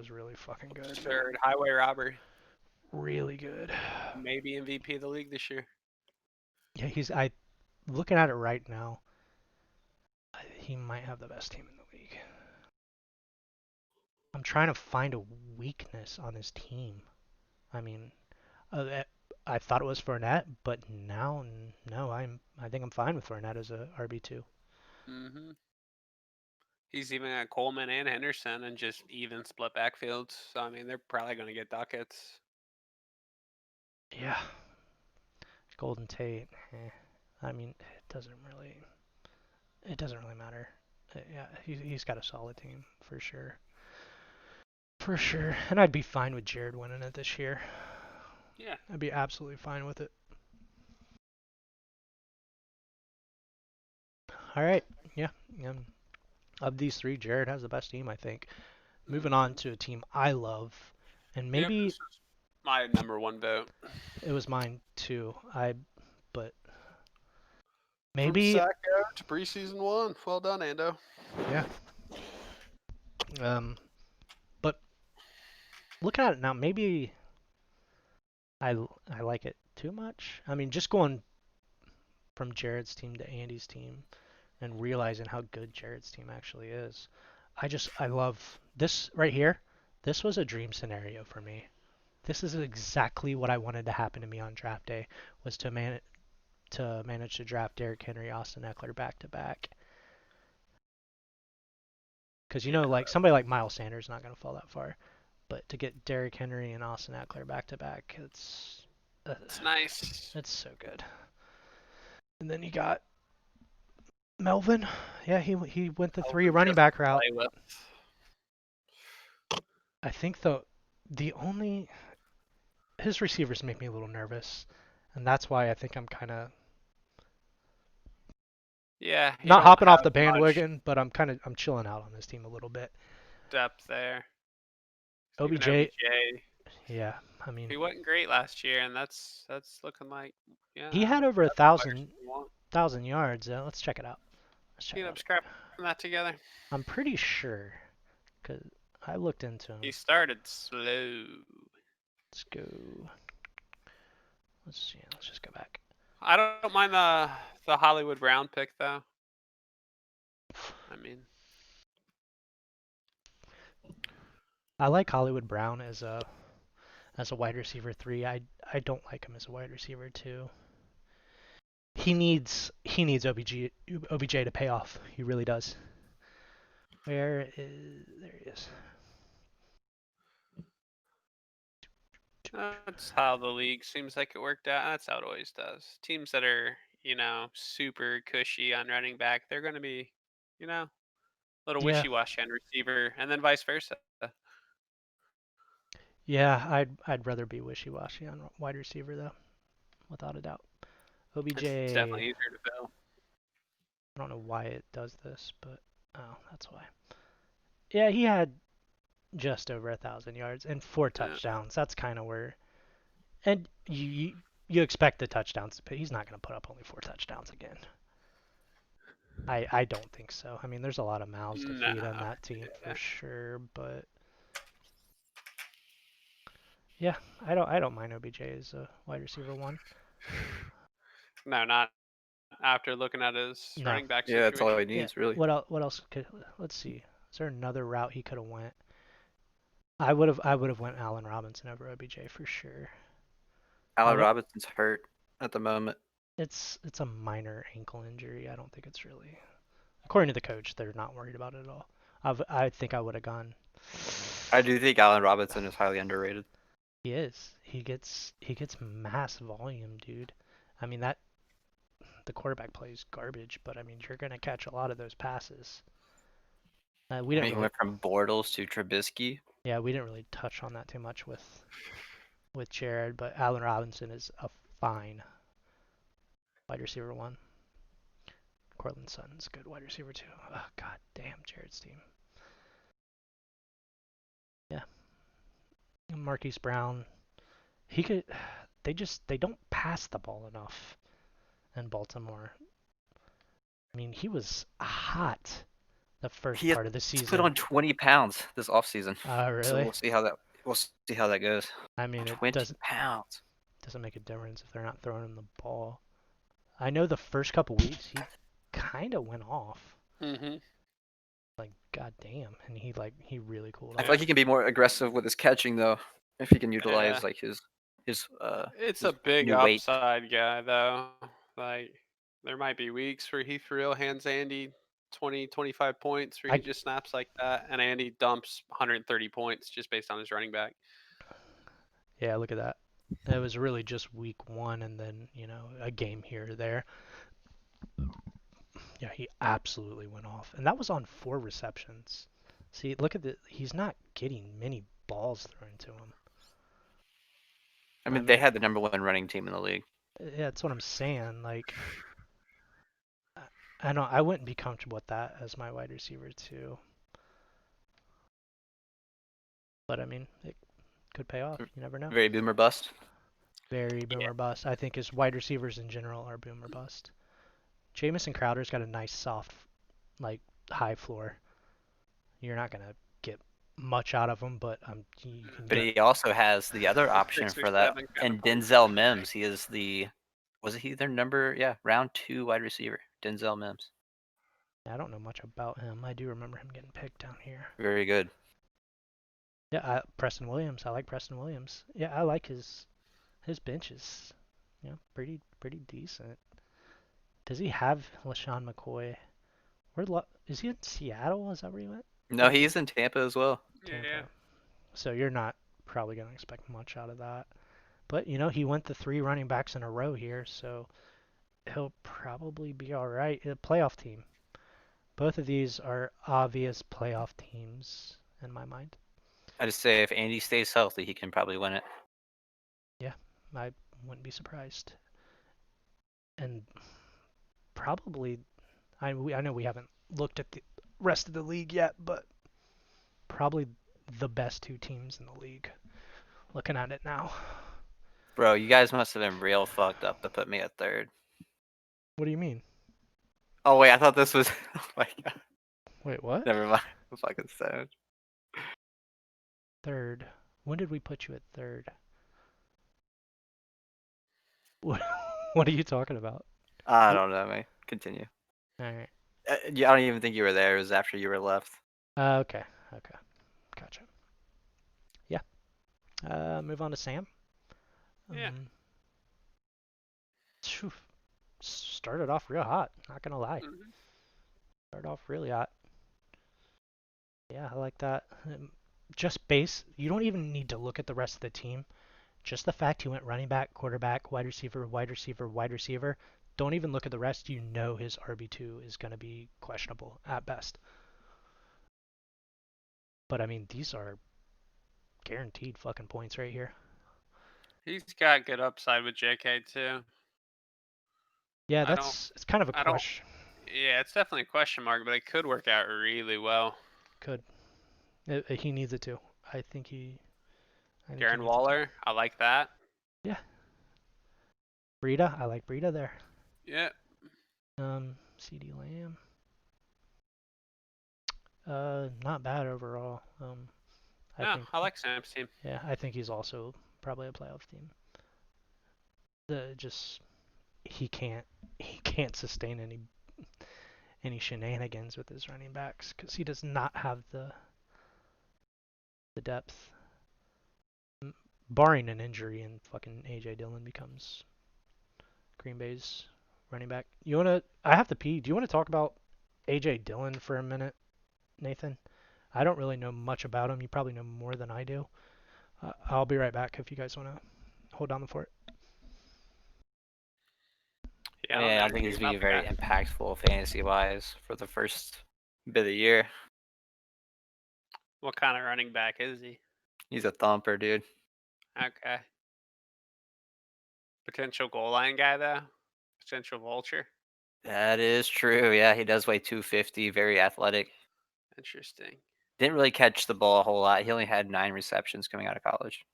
really fucking good. Third highway robbery. Really good. Maybe MVP of the league this year. Yeah, I looking at it right now. He might have the best team in the league. I'm trying to find a weakness on his team. I mean, I thought it was Fournette, but now no, I think I'm fine with Fournette as a RB2. Mm-hmm. He's even got Coleman and Henderson and just even split backfields. So I mean, they're probably going to get ducats. Yeah, Golden Tate. I mean, it doesn't really matter. Yeah, he's got a solid team for sure. For sure. And I'd be fine with Jared winning it this year. Yeah. I'd be absolutely fine with it. All right. Yeah. Of these three, Jared has the best team, I think. Moving on to a team I love, and Yep. maybe This is my number one vote. it was mine too. But From maybe, Sacco to preseason one. Well done, Ando. yeah. Um, but looking at it now, maybe I like it too much. I mean, just going from Jared's team to Andy's team and realizing how good Jared's team actually is. I love this right here. This was a dream scenario for me. This is exactly what I wanted to happen to me on draft day was to manage to draft Derrick Henry, Austin Eckler back to back. Because Yeah. like somebody like Miles Sanders is not going to fall that far, but to get Derrick Henry and Austin Eckler back to back, It's nice. it's so good. And then you got Melvin. Yeah, he went the three running Just back to route. play with. I think the only his receivers make me a little nervous, and that's why I think I'm kind of Yeah, you not don't hopping off have the much bandwagon, but I'm chilling out on this team a little bit. depth there. Even OBJ, OBJ, yeah, I mean he wasn't great last year, and that's looking like he yeah, had over a that's the players thousand you want. thousand yards. Let's check it out. Let's check He it ended out. up scrapping that together. I'm pretty sure because I looked into He him. started slow. Let's go. Let's see. Let's just go back. I don't mind the Hollywood Brown pick though. I mean, I like Hollywood Brown as a wide receiver 3. I don't like him as a wide receiver 2. He needs OBJ to pay off. He really does. There he is. that's how the league seems like it worked out. That's how it always does. Teams that are super cushy on running back, they're going to be you know a little Yeah. wishy-washy on receiver, and then vice versa. Yeah, I'd rather be wishy-washy on wide receiver though, without a doubt. OBJ, It's definitely easier to fill. I don't know why it does this, but oh, that's why. Yeah, he had just over 1,000 yards and 4 touchdowns. That's kind of where, and you expect the touchdowns, but he's not going to put up only 4 touchdowns again. I don't think so. I mean, there's a lot of mouths to feed on Nah. that team Yeah. for sure, but yeah, I don't mind OBJ as a wide receiver 1. No, not after looking at his No. running back Yeah, that's all situation. he Yeah. needs, really. What else could let's see. Is there another route he could have went? I would have went Allen Robinson over OBJ for sure. Allen Although Robinson's hurt at the moment. it's a minor ankle injury. I don't think it's really, according to the coach, they're not worried about it at all. I think I would have gone. I do think Allen Robinson is highly underrated. He is. He gets mass volume, dude. I mean that the quarterback plays garbage, but I mean you're gonna catch a lot of those passes. We I didn't mean, he really, went from Bortles to Trubisky. yeah, we didn't really touch on that too much with Jared, but Allen Robinson is a fine wide receiver one. Cortland Sutton's good wide receiver too. Oh, God damn, Jared's team. Yeah, Marquise Brown. He could. They don't pass the ball enough in Baltimore. I mean, he was hot the first He has part of the put season. on 20 pounds this offseason. So Really? we'll see how that goes. I mean, it 20 doesn't pounds. doesn't make a difference if they're not throwing him the ball. I know the first couple weeks he kind of went off. Mm-hmm. Like, god damn, and he really cooled I off. feel like he can be more aggressive with his catching though, if he can Yeah. utilize like his It's his a big new weight. upside guy, though. Like, there might be weeks where he for real hands Andy 20, 25 points where he I just snaps like that, and Andy dumps 130 points just based on his running back. Yeah, look at that. It was really just week one, and then a game here or there. Yeah, he absolutely went off, and that was on 4 receptions. See, look at he's not getting many balls thrown to him. I I mean, they mean, had the number 1 running team in the league. yeah, that's what I'm saying. Like, I don't, I wouldn't be comfortable with that as my wide receiver too. But I mean, it could pay off. You never know. Very boomer bust. Very boomer bust. I think his wide receivers in general are boomer bust. Jamison Crowder's got a nice soft, like high floor. You're not gonna get much out of him, but you can But get. he also has the other The option 6 or for that 7 kind of and plays. Denzel Mims. He is was he their round 2 wide receiver, Denzel Mims. I don't know much about him. I do remember him getting picked down here. Very good. Yeah, Preston Williams. I like Preston Williams. Yeah, I like his bench is, pretty decent. Does he have LaShawn McCoy? Is he in Seattle? Is that where he went? No, he's in Tampa as well. Yeah. Tampa. So you're not probably gonna expect much out of that. But he went the 3 running backs in a row here, so he'll probably be all right. A playoff team. Both of these are obvious playoff teams in my mind. I just say if Andy stays healthy, he can probably win it. Yeah, I wouldn't be surprised. And probably, I know we haven't looked at the rest of the league yet, but probably the best 2 teams in the league. Looking at it now. Bro, you guys must have been real fucked up to put me at 3rd. What do you mean? Oh wait, I thought this was. Oh my god. Wait, what? Never mind. I'm fucking sad. Third. When did we put you at third? What, what are you talking about? I don't know, man. Continue. All right. Yeah, I don't even think you were there. It was after you were left. Okay. Okay. Gotcha. Yeah. Move on to Sam. Yeah. Phew, started off real hot. Not gonna lie. Mm-hmm. Started off really hot. Yeah, I like that. Just base. You don't even need to look at the rest of the team. Just the fact he went running back, quarterback, wide receiver, wide receiver, wide receiver. Don't even look at the rest. You know his RB2 is going to be questionable at best. But I mean, these are guaranteed fucking points right here. He's got good upside with JK too. Yeah, I don't. it's kind of a I don't. question. Yeah, it's definitely a question mark, but it could work out really well. Could. He needs it to. I think he. I think he Darren needs it to. Waller, I like that. Yeah. Breida, I like Breida there. Yeah. CD Lamb. Not bad overall. I No, think. I like Sam's team. Yeah, I think he's also probably a playoff team. Just he can't sustain any shenanigans with his running backs because he does not have the depth. Barring an injury and fucking AJ Dillon becomes Green Bay's running back. You wanna? I have to pee. Do you want to talk about AJ Dillon for a minute, Nathan? I don't really know much about him. You probably know more than I do. I'll be right back if you guys want to hold down the fort. Yeah, I don't Yeah, I know don't think anything he's being about the very guy. impactful fantasy-wise for the first bit of the year. What kind of running back is he? He's a thumper, dude. Okay. Potential goal line guy though. Potential vulture. That is true. Yeah, he does weigh 250, very athletic. Interesting. Didn't really catch the ball a whole lot. He only had 9 receptions coming out of college.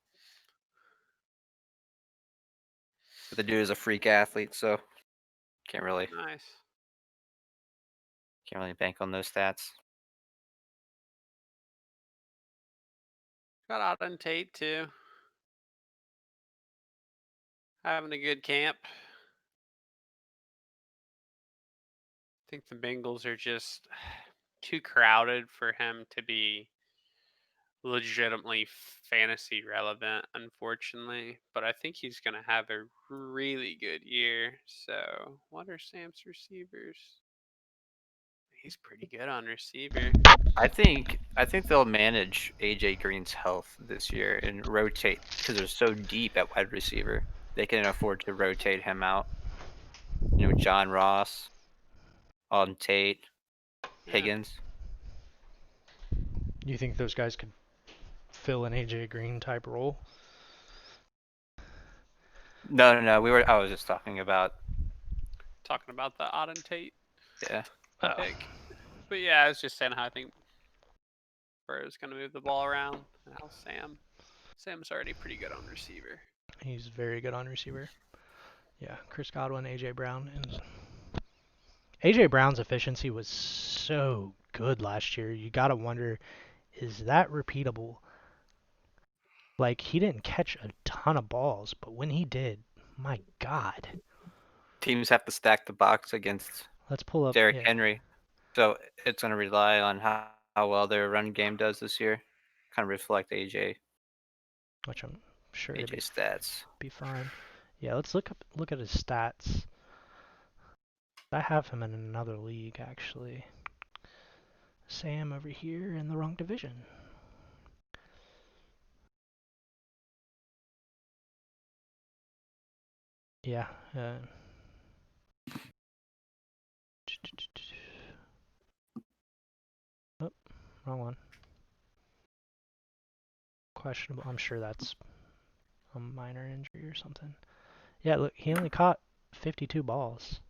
But the dude is a freak athlete, so can't really Nice. bank on those stats. Got Auden Tate too. Having a good camp. I think the Bengals are just too crowded for him to be legitimately fantasy relevant, unfortunately. But I think he's going to have a really good year. So, what are Sam's receivers? He's pretty good on receiver. I think they'll manage AJ Green's health this year and rotate because they're so deep at wide receiver. They can afford to rotate him out. John Ross, Alden Tate, Yeah. Higgins. You think those guys could fill an AJ Green type role? No. I was just talking about Talking about the Auden Tate yeah. Oh, pick. But yeah, I was just saying how I think Burrow's going to move the ball around. And how Sam's already pretty good on receiver. he's very good on receiver. Yeah, Chris Godwin, AJ Brown, and AJ Brown's efficiency was so good last year. You gotta wonder, is that repeatable? Like he didn't catch a ton of balls, but when he did, my God. Teams have to stack the box against Let's pull up. Derrick Yeah, Henry, so it's going to rely on how well their run game does this year. Kind of reflect which I'm sure to AJ stats. be fine. Yeah, let's look at his stats. I have him in another league actually. Sam over here in the wrong division. Yeah. Oh, wrong one. Questionable. I'm sure that's a minor injury or something. Yeah, look, he only caught 52 balls,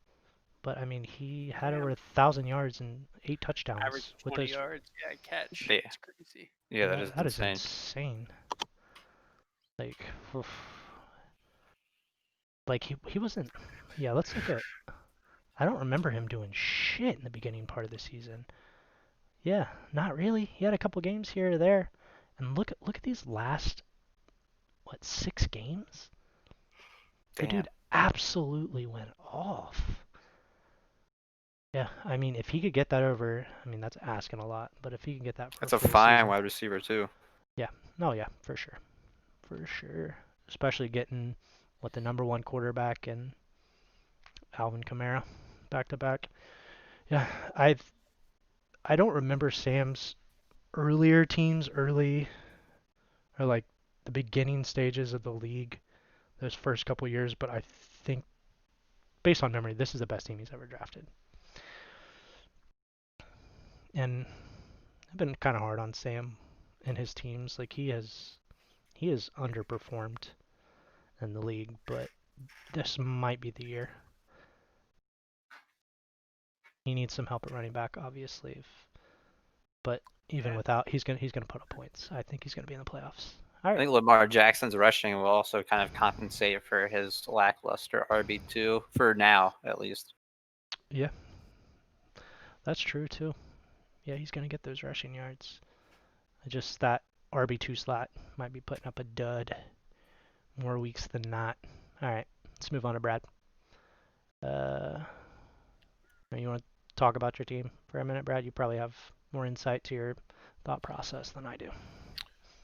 but I mean, he had over Damn. 1,000 yards and 8 Average touchdowns with 20 those. yards. Yeah, catch. Yeah, It's crazy. yeah, Yeah, that is that is insane. insane. Like, oof. Like he wasn't. Yeah, let's look at. I don't remember him doing shit in the beginning part of the season. Yeah, not really. He had a couple games here or there, and look at these last 6 games. The Damn, dude absolutely went off. Yeah, I mean, if he could get that over, I mean, that's asking a lot, but if he can get that for a that's a full fine season, wide receiver too. yeah, no, yeah, for sure. Especially getting what the number one quarterback and Alvin Kamara back to back. Yeah, I don't remember Sam's earlier teams, early or like the beginning stages of the league, those first couple years, but I think based on memory, this is the best team he's ever drafted. And I've been kind of hard on Sam and his teams. Like he has underperformed in the league, but this might be the year. He needs some help at running back, obviously. But even Yeah. without, he's gonna put up points. I think he's gonna be in the playoffs. All I right. think Lamar Jackson's rushing will also kind of compensate for his lackluster RB2 for now, at least. Yeah, that's true too. Yeah, he's gonna get those rushing yards. Just that RB2 slot might be putting up a dud more weeks than not. All right, let's move on to Brad. Uh, you want to talk about your team for a minute, Brad? You probably have more insight to your thought process than I do.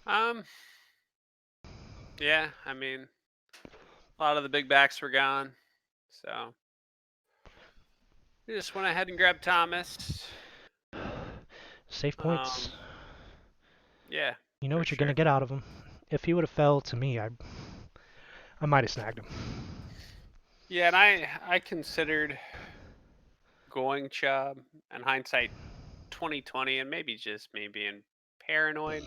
Um, yeah, I mean, a lot of the big backs were gone, so we just went ahead and grabbed Thomas. Safe points. Um, yeah, You know for what you're gonna sure. get out of him. If he would have fell to me, I might have snagged him. Yeah, and I considered going Chubb, and hindsight 2020, and maybe just me being paranoid.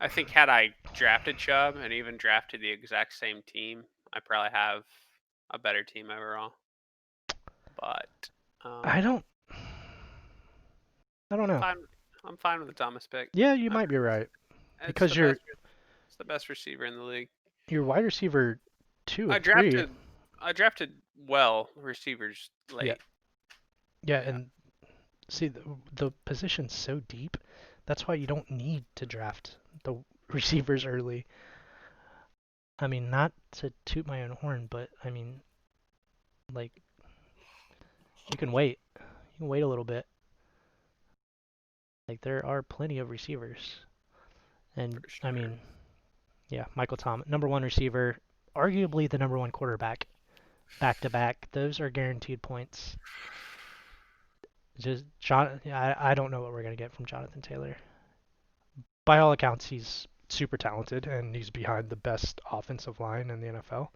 I think had I drafted Chubb and even drafted the exact same team, I probably have a better team overall. But I um, don't. I don't I'm know. fine. I'm fine with the Thomas pick. Yeah, you I might be mean, right it's because the best. It's the best receiver in the league. you're wide receiver 2 I and 3. drafted. I drafted well receivers Yeah, late. yeah, Yeah. and see the position's so deep. That's why you don't need to draft the receivers early. I mean, not to toot my own horn, but I mean, like you can wait. You can wait a little bit. Like there are plenty of receivers, and For I sure. mean, yeah, Michael Thomas, number one receiver, arguably the number one quarterback, back to back. Those are guaranteed points. Just John, I don't know what we're gonna get from Jonathan Taylor. By all accounts, he's super talented and he's behind the best offensive line in the NFL.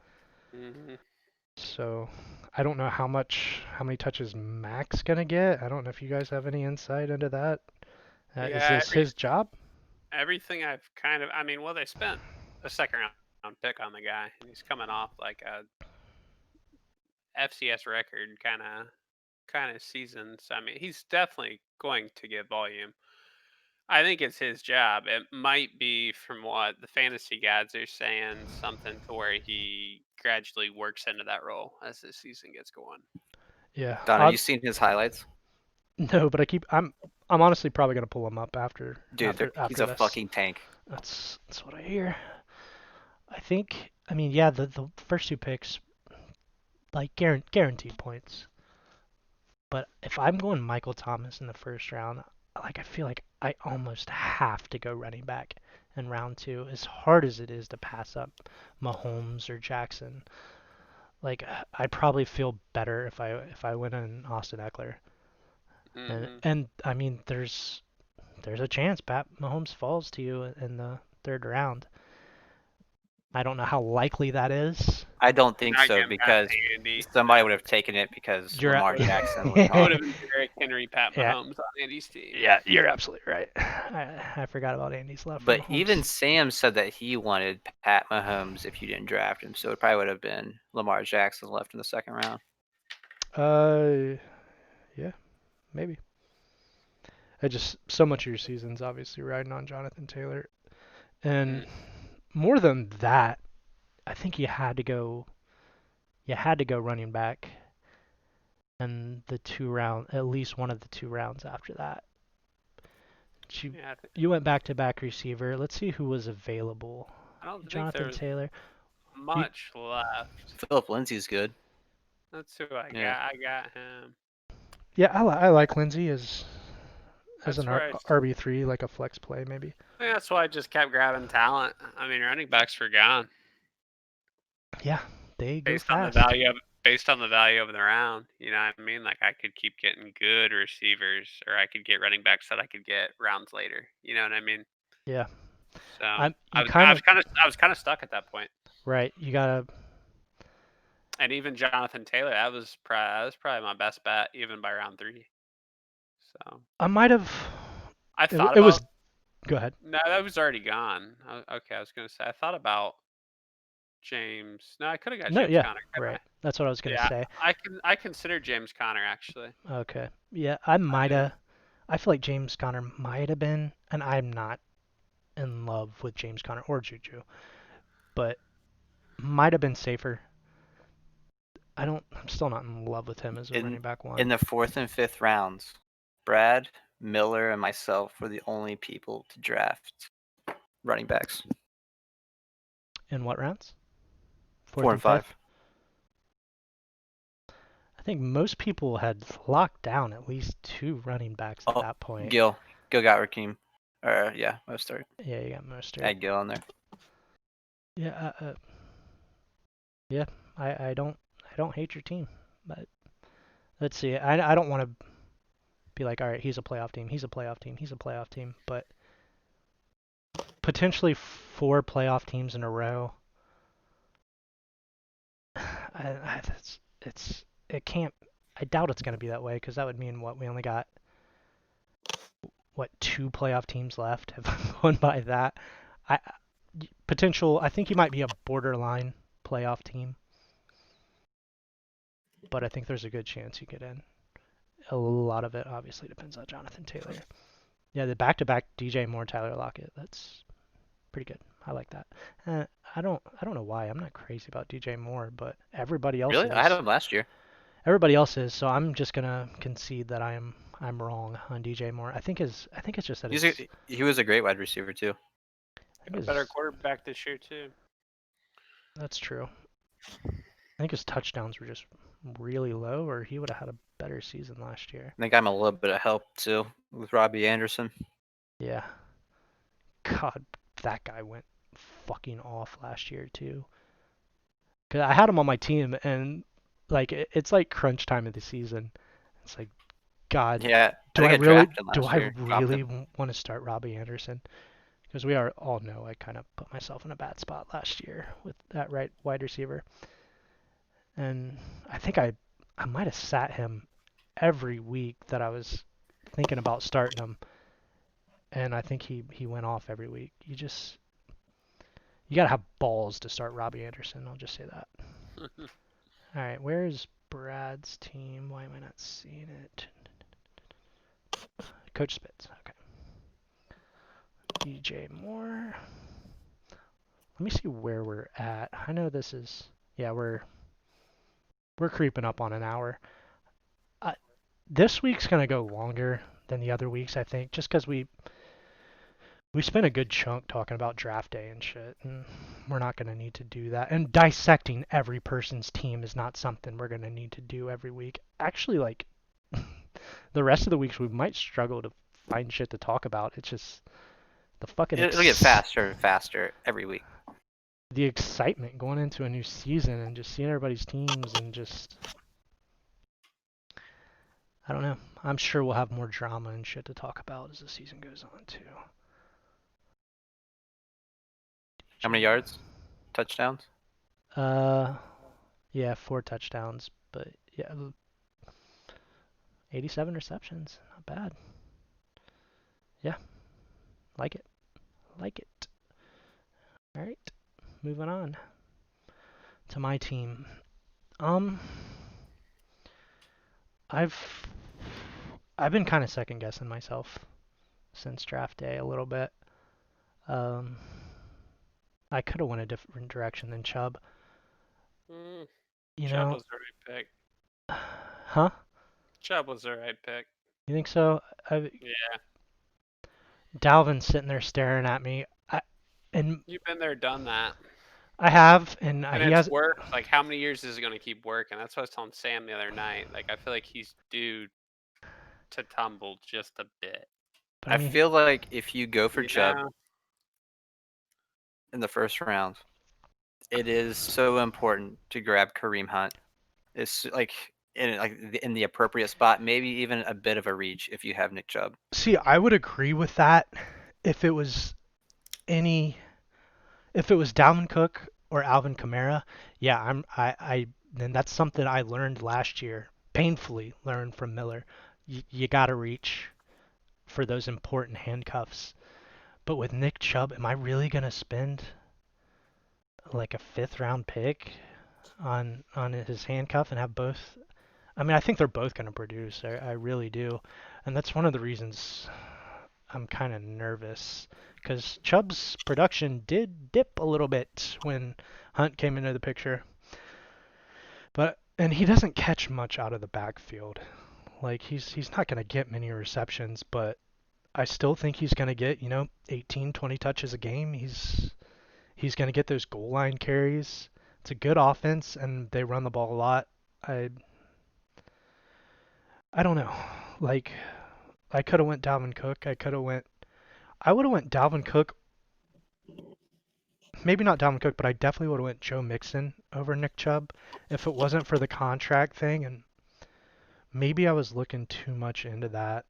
Hmm. So I don't know how many touches Mac's gonna get. I don't know if you guys have any insight into that. Is Yeah. this his job? Everything I've kind of. I mean, well, they spent a second round pick on the guy, and he's coming off like a FCS record kind of season. So I mean, he's definitely going to get volume. I think it's his job. It might be, from what the fantasy gods are saying, something to where he gradually works into that role as the season gets going. Yeah. Don, have you seen his highlights? No, but I'm honestly probably gonna pull him up Dude, he's after a this. fucking tank. That's what I hear. I think. I mean, yeah, the first two picks like guaranteed points. But if I'm going Michael Thomas in the first round, like I feel like I almost have to go running back in round two, as hard as it is to pass up Mahomes or Jackson. Like I'd probably feel better if I went in Austin Eckler. Hmm. And I mean, there's a chance Pat Mahomes falls to you in the third round. I don't know how likely that is. I don't think Not so getting past because Andy. somebody would have taken it because You're Lamar Would have Jackson was it would gone. have been Derrick Henry, Pat yeah, Mahomes on Andy's team. yeah, you're absolutely right. I forgot about Andy's love for But even Mahomes. Sam said that he wanted Pat Mahomes if you didn't draft him, so it probably would have been Lamar Jackson left in the second round. Uh, yeah, maybe. I just so much of your season's obviously riding on Jonathan Taylor, and Mm. more than that, I think you had to go running back, and at least one of the 2 rounds after that. You Yeah, you went back to back receiver. Let's see who was available. I don't think Jonathan there's Taylor. You, much left. Philip Lindsay's good. That's who I Yeah. got. I got him. yeah, I like Lindsey as That's an where RB3, like a flex play maybe. I think that's why I just kept grabbing talent. I mean, running backs were gone Yeah, they go based on the fast. value of the round. You know what I mean? Like I could keep getting good receivers, or I could get running backs that I could get rounds later. You know what I mean? Yeah, So I'm I you was kind I of was kind of I was kind of stuck at that point. right. You gotta. And even Jonathan Taylor, that was probably my best bet, even by round three. So I might have. I thought It was. about Go ahead. no, that was already gone. Okay, I was gonna say I thought about James. No, I could have got No, James yeah, Conner, couldn't right. I? That's what I was gonna Yeah, say. I consider James Conner actually. Okay. Yeah, I might I have. I feel like James Conner might have been, and I'm not in love with James Conner or Juju, but might have been safer. I'm still not in love with him as a In running back in one. the fourth and fifth rounds, Brad, Miller, and myself were the only people to draft running backs. In what rounds? Four Fourth and and fifth? five. I think most people had locked down at least 2 running backs at Oh, that point. Gil got Raheem. Yeah, Mostert. Yeah, you got Mostert. Add Gill in there. Yeah, yeah. I don't hate your team, but let's see. I don't want to be like, all right, he's a playoff team, he's a playoff team, he's a playoff team, but potentially 4 playoff teams in a row. It can't. I doubt it's going to be that way because that would mean what we only got 2 playoff teams left. If I'm going by that, I potential. I think he might be a borderline playoff team, but I think there's a good chance you get in. A lot of it obviously depends on Jonathan Taylor. Yeah, the back-to-back DJ Moore, Tyler Lockett. That's pretty good. I like that. I don't know why. I'm not crazy about DJ Moore, but everybody else Really? I had is. him last year. Everybody else is. So I'm just gonna concede that I'm wrong on DJ Moore. I think it's just that He was a great wide receiver too. I think Got a better quarterback this year too. that's true. I think his touchdowns were just really low, or he would have had a better season last year. I think I'm a little bit of help too with Robbie Anderson. Yeah. God, that guy went fucking off last year too. 'Cause I had him on my team, and like it's like crunch time of the season. It's like, God, Yeah, I do I think I really drafted him do last I year. Dropped really him. want to start Robbie Anderson? Because we all know I kind of put myself in a bad spot last year with that right wide receiver, and I think I might have sat him every week that I was thinking about starting him, and I think he went off every week. You gotta have balls to start Robbie Anderson. I'll just say that. All right, where is Brad's team? Why am I not seeing it? Coach Spitz. Okay. DJ Moore. Let me see where we're at. I know this is. Yeah, we're creeping up on an hour. This week's gonna go longer than the other weeks, I think, just because we spent a good chunk talking about draft day and shit, and we're not gonna need to do that. And dissecting every person's team is not something we're gonna need to do every week. Actually, like the rest of the weeks, we might struggle to find shit to talk about. It's just the fucking It'll get faster and faster every week. the excitement going into a new season and just seeing everybody's teams and just I don't know. I'm sure we'll have more drama and shit to talk about as the season goes on too. How many yards? Touchdowns? Uh, yeah, 4 touchdowns, but yeah, 87 receptions, not bad. Yeah, like it, like it. All right, moving on to my team. Um, I've I've been kind of second guessing myself since draft day a little bit. Um, I could have went a different direction than Chubb. You Chubb know, was the right pick. huh? Chubb was the right pick. You think so? Yeah, Dalvin's sitting there staring at me. And you've been there, done that, I have, and and he it's has. worked. Like, how many years is it going to keep working? That's what I was telling Sam the other night. Like, I feel like he's due to tumble just a bit. But I I mean, feel like if you go for You Chubb know? in the first round, it is so important to grab Kareem Hunt. It's like in the appropriate spot, maybe even a bit of a reach if you have Nick Chubb. see, I would agree with that if it was any, if it was Dalvin Cook or Alvin Kamara. Yeah, then that's something I learned last year, painfully learned from Miller. You gotta reach for those important handcuffs. But with Nick Chubb, am I really gonna spend like a 5th round pick on his handcuff and have both? I mean, I think they're both going to produce. I really do, and that's one of the reasons I'm kind of nervous because Chubb's production did dip a little bit when Hunt came into the picture, and he doesn't catch much out of the backfield. Like he's not going to get many receptions, but I still think he's going to get 18, 20 touches a game. He's going to get those goal line carries. It's a good offense, and they run the ball a lot. I I don't know. Like I could have went Dalvin Cook. I could have went. I would have went Dalvin Cook. Maybe not Dalvin Cook, but I definitely would have went Joe Mixon over Nick Chubb if it wasn't for the contract thing. And maybe I was looking too much into that.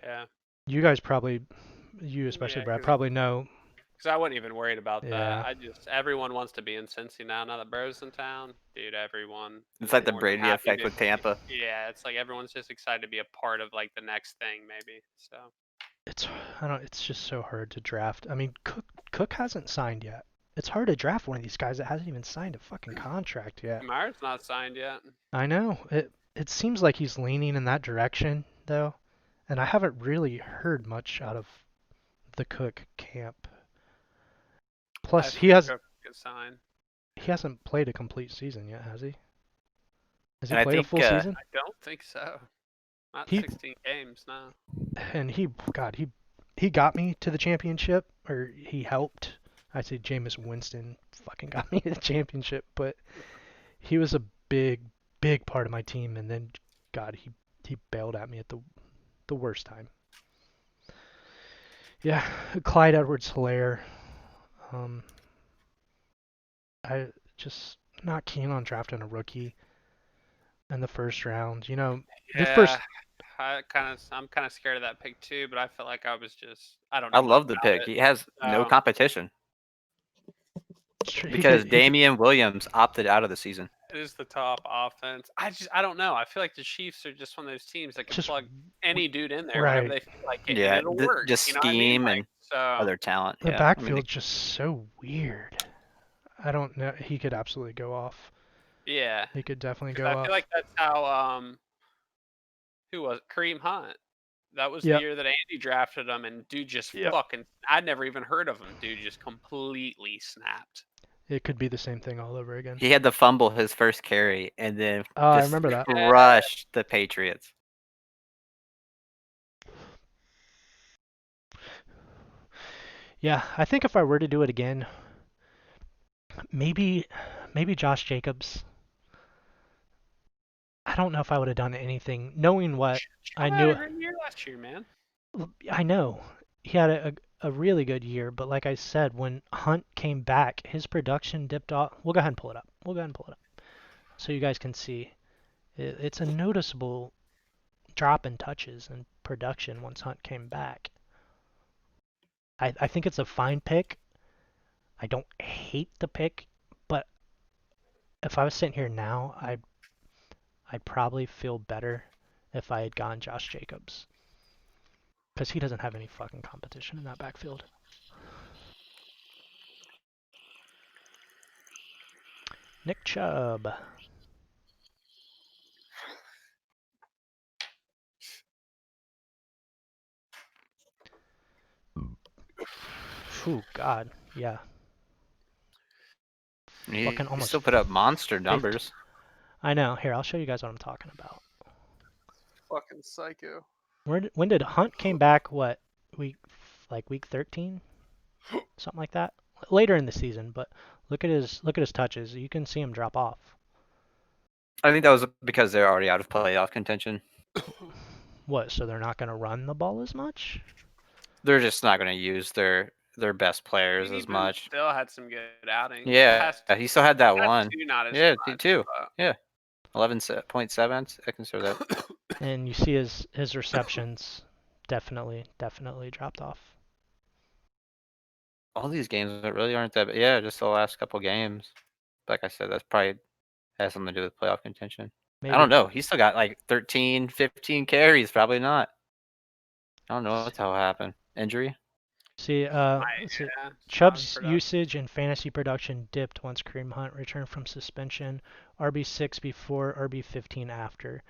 Yeah. You guys probably, you especially Yeah, Brad, because probably know. I wasn't even worried about that. Yeah, Everyone wants to be in Cincy now that Burrow's in town. Dude, everyone It's is like the more than Brady happy effect to. with Tampa. Yeah, it's like everyone's just excited to be a part of like the next thing, maybe. So it's I don't. It's just so hard to draft. I mean, Cook hasn't signed yet. It's hard to draft one of these guys that hasn't even signed a fucking contract yet. Kamara's not signed yet. I know. It seems like he's leaning in that direction though, and I haven't really heard much out of the Cook camp. I Plus, think Cook could sign. he hasn't played a complete season yet, has he? Has he And I played a think full season? I don't think so. Not He 16 games, no. and he God he got me to the championship, or he helped. I say Jameis Winston fucking got me to the championship, but he was a big part of my team, and then God he bailed at me at the worst time. Yeah, Clyde Edwards-Helaire. Um, I just not keen on drafting a rookie in the first round. You know, the Yeah, first. I'm kind of scared of that pick too, but I felt like I don't I know much love the about pick. it. He has no So competition He because could Damian Williams opted out of the season. it is the top offense. I don't know. I feel like the Chiefs are just one of those teams that can just plug any dude in there whenever right. they feel like it, and Yeah, it'll work. just You know what I mean? scheme Like and so. other talent. The Yeah, I mean, backfield's just so weird. I don't know. He could absolutely go off. Yeah, He could definitely because go I feel off. like that's how who was it? Kareem Hunt. That was the Yep. year that Andy drafted him, and dude just Yep. fucking. I'd never even heard of him. Dude just completely snapped. It could be the same thing all over again. he had to fumble his first carry and then Oh, I just remember that. Yeah, crush the Patriots. Yeah, I think if I were to do it again, maybe Josh Jacobs. I don't know if I would have done anything knowing what I Chubb had a knew. great year last year, man. I know he had a really good year, but like I said, when Hunt came back, his production dipped off. We'll go ahead and pull it up. We'll go ahead and pull it up so you guys can see. It's a noticeable drop in touches and production once Hunt came back. I think it's a fine pick. I don't hate the pick, but if I was sitting here now, I'd probably feel better if I had gone Josh Jacobs because he doesn't have any fucking competition in that backfield. Nick Chubb. Oh God, yeah, He, fucking he almost still put up monster 50. numbers. I know. Here, I'll show you guys what I'm talking about. Fucking psycho. When did Hunt came back? What week? Like week 13, something like that. Later in the season, but look at his touches. You can see him drop off. I think that was because they're already out of playoff contention. What? So they're not going to run the ball as much? They're just not going to use their best I players mean, as even much. still had some good outings. Yeah, he still had that Past one. two, not as Yeah, much. two. Yeah, 11.7. I consider that. And you see his receptions definitely dropped off. All these games that really aren't that. Yeah, just the last couple games. Like I said, that's probably has something to do with playoff contention. I don't Maybe. know. He's still got like 13, 15 carries. Probably not. I don't know what the hell happened. Injury? See, let's see. Yeah, Chubb's non-production. usage and fantasy production dipped once Kareem Hunt returned from suspension. RB6 before, RB15 after.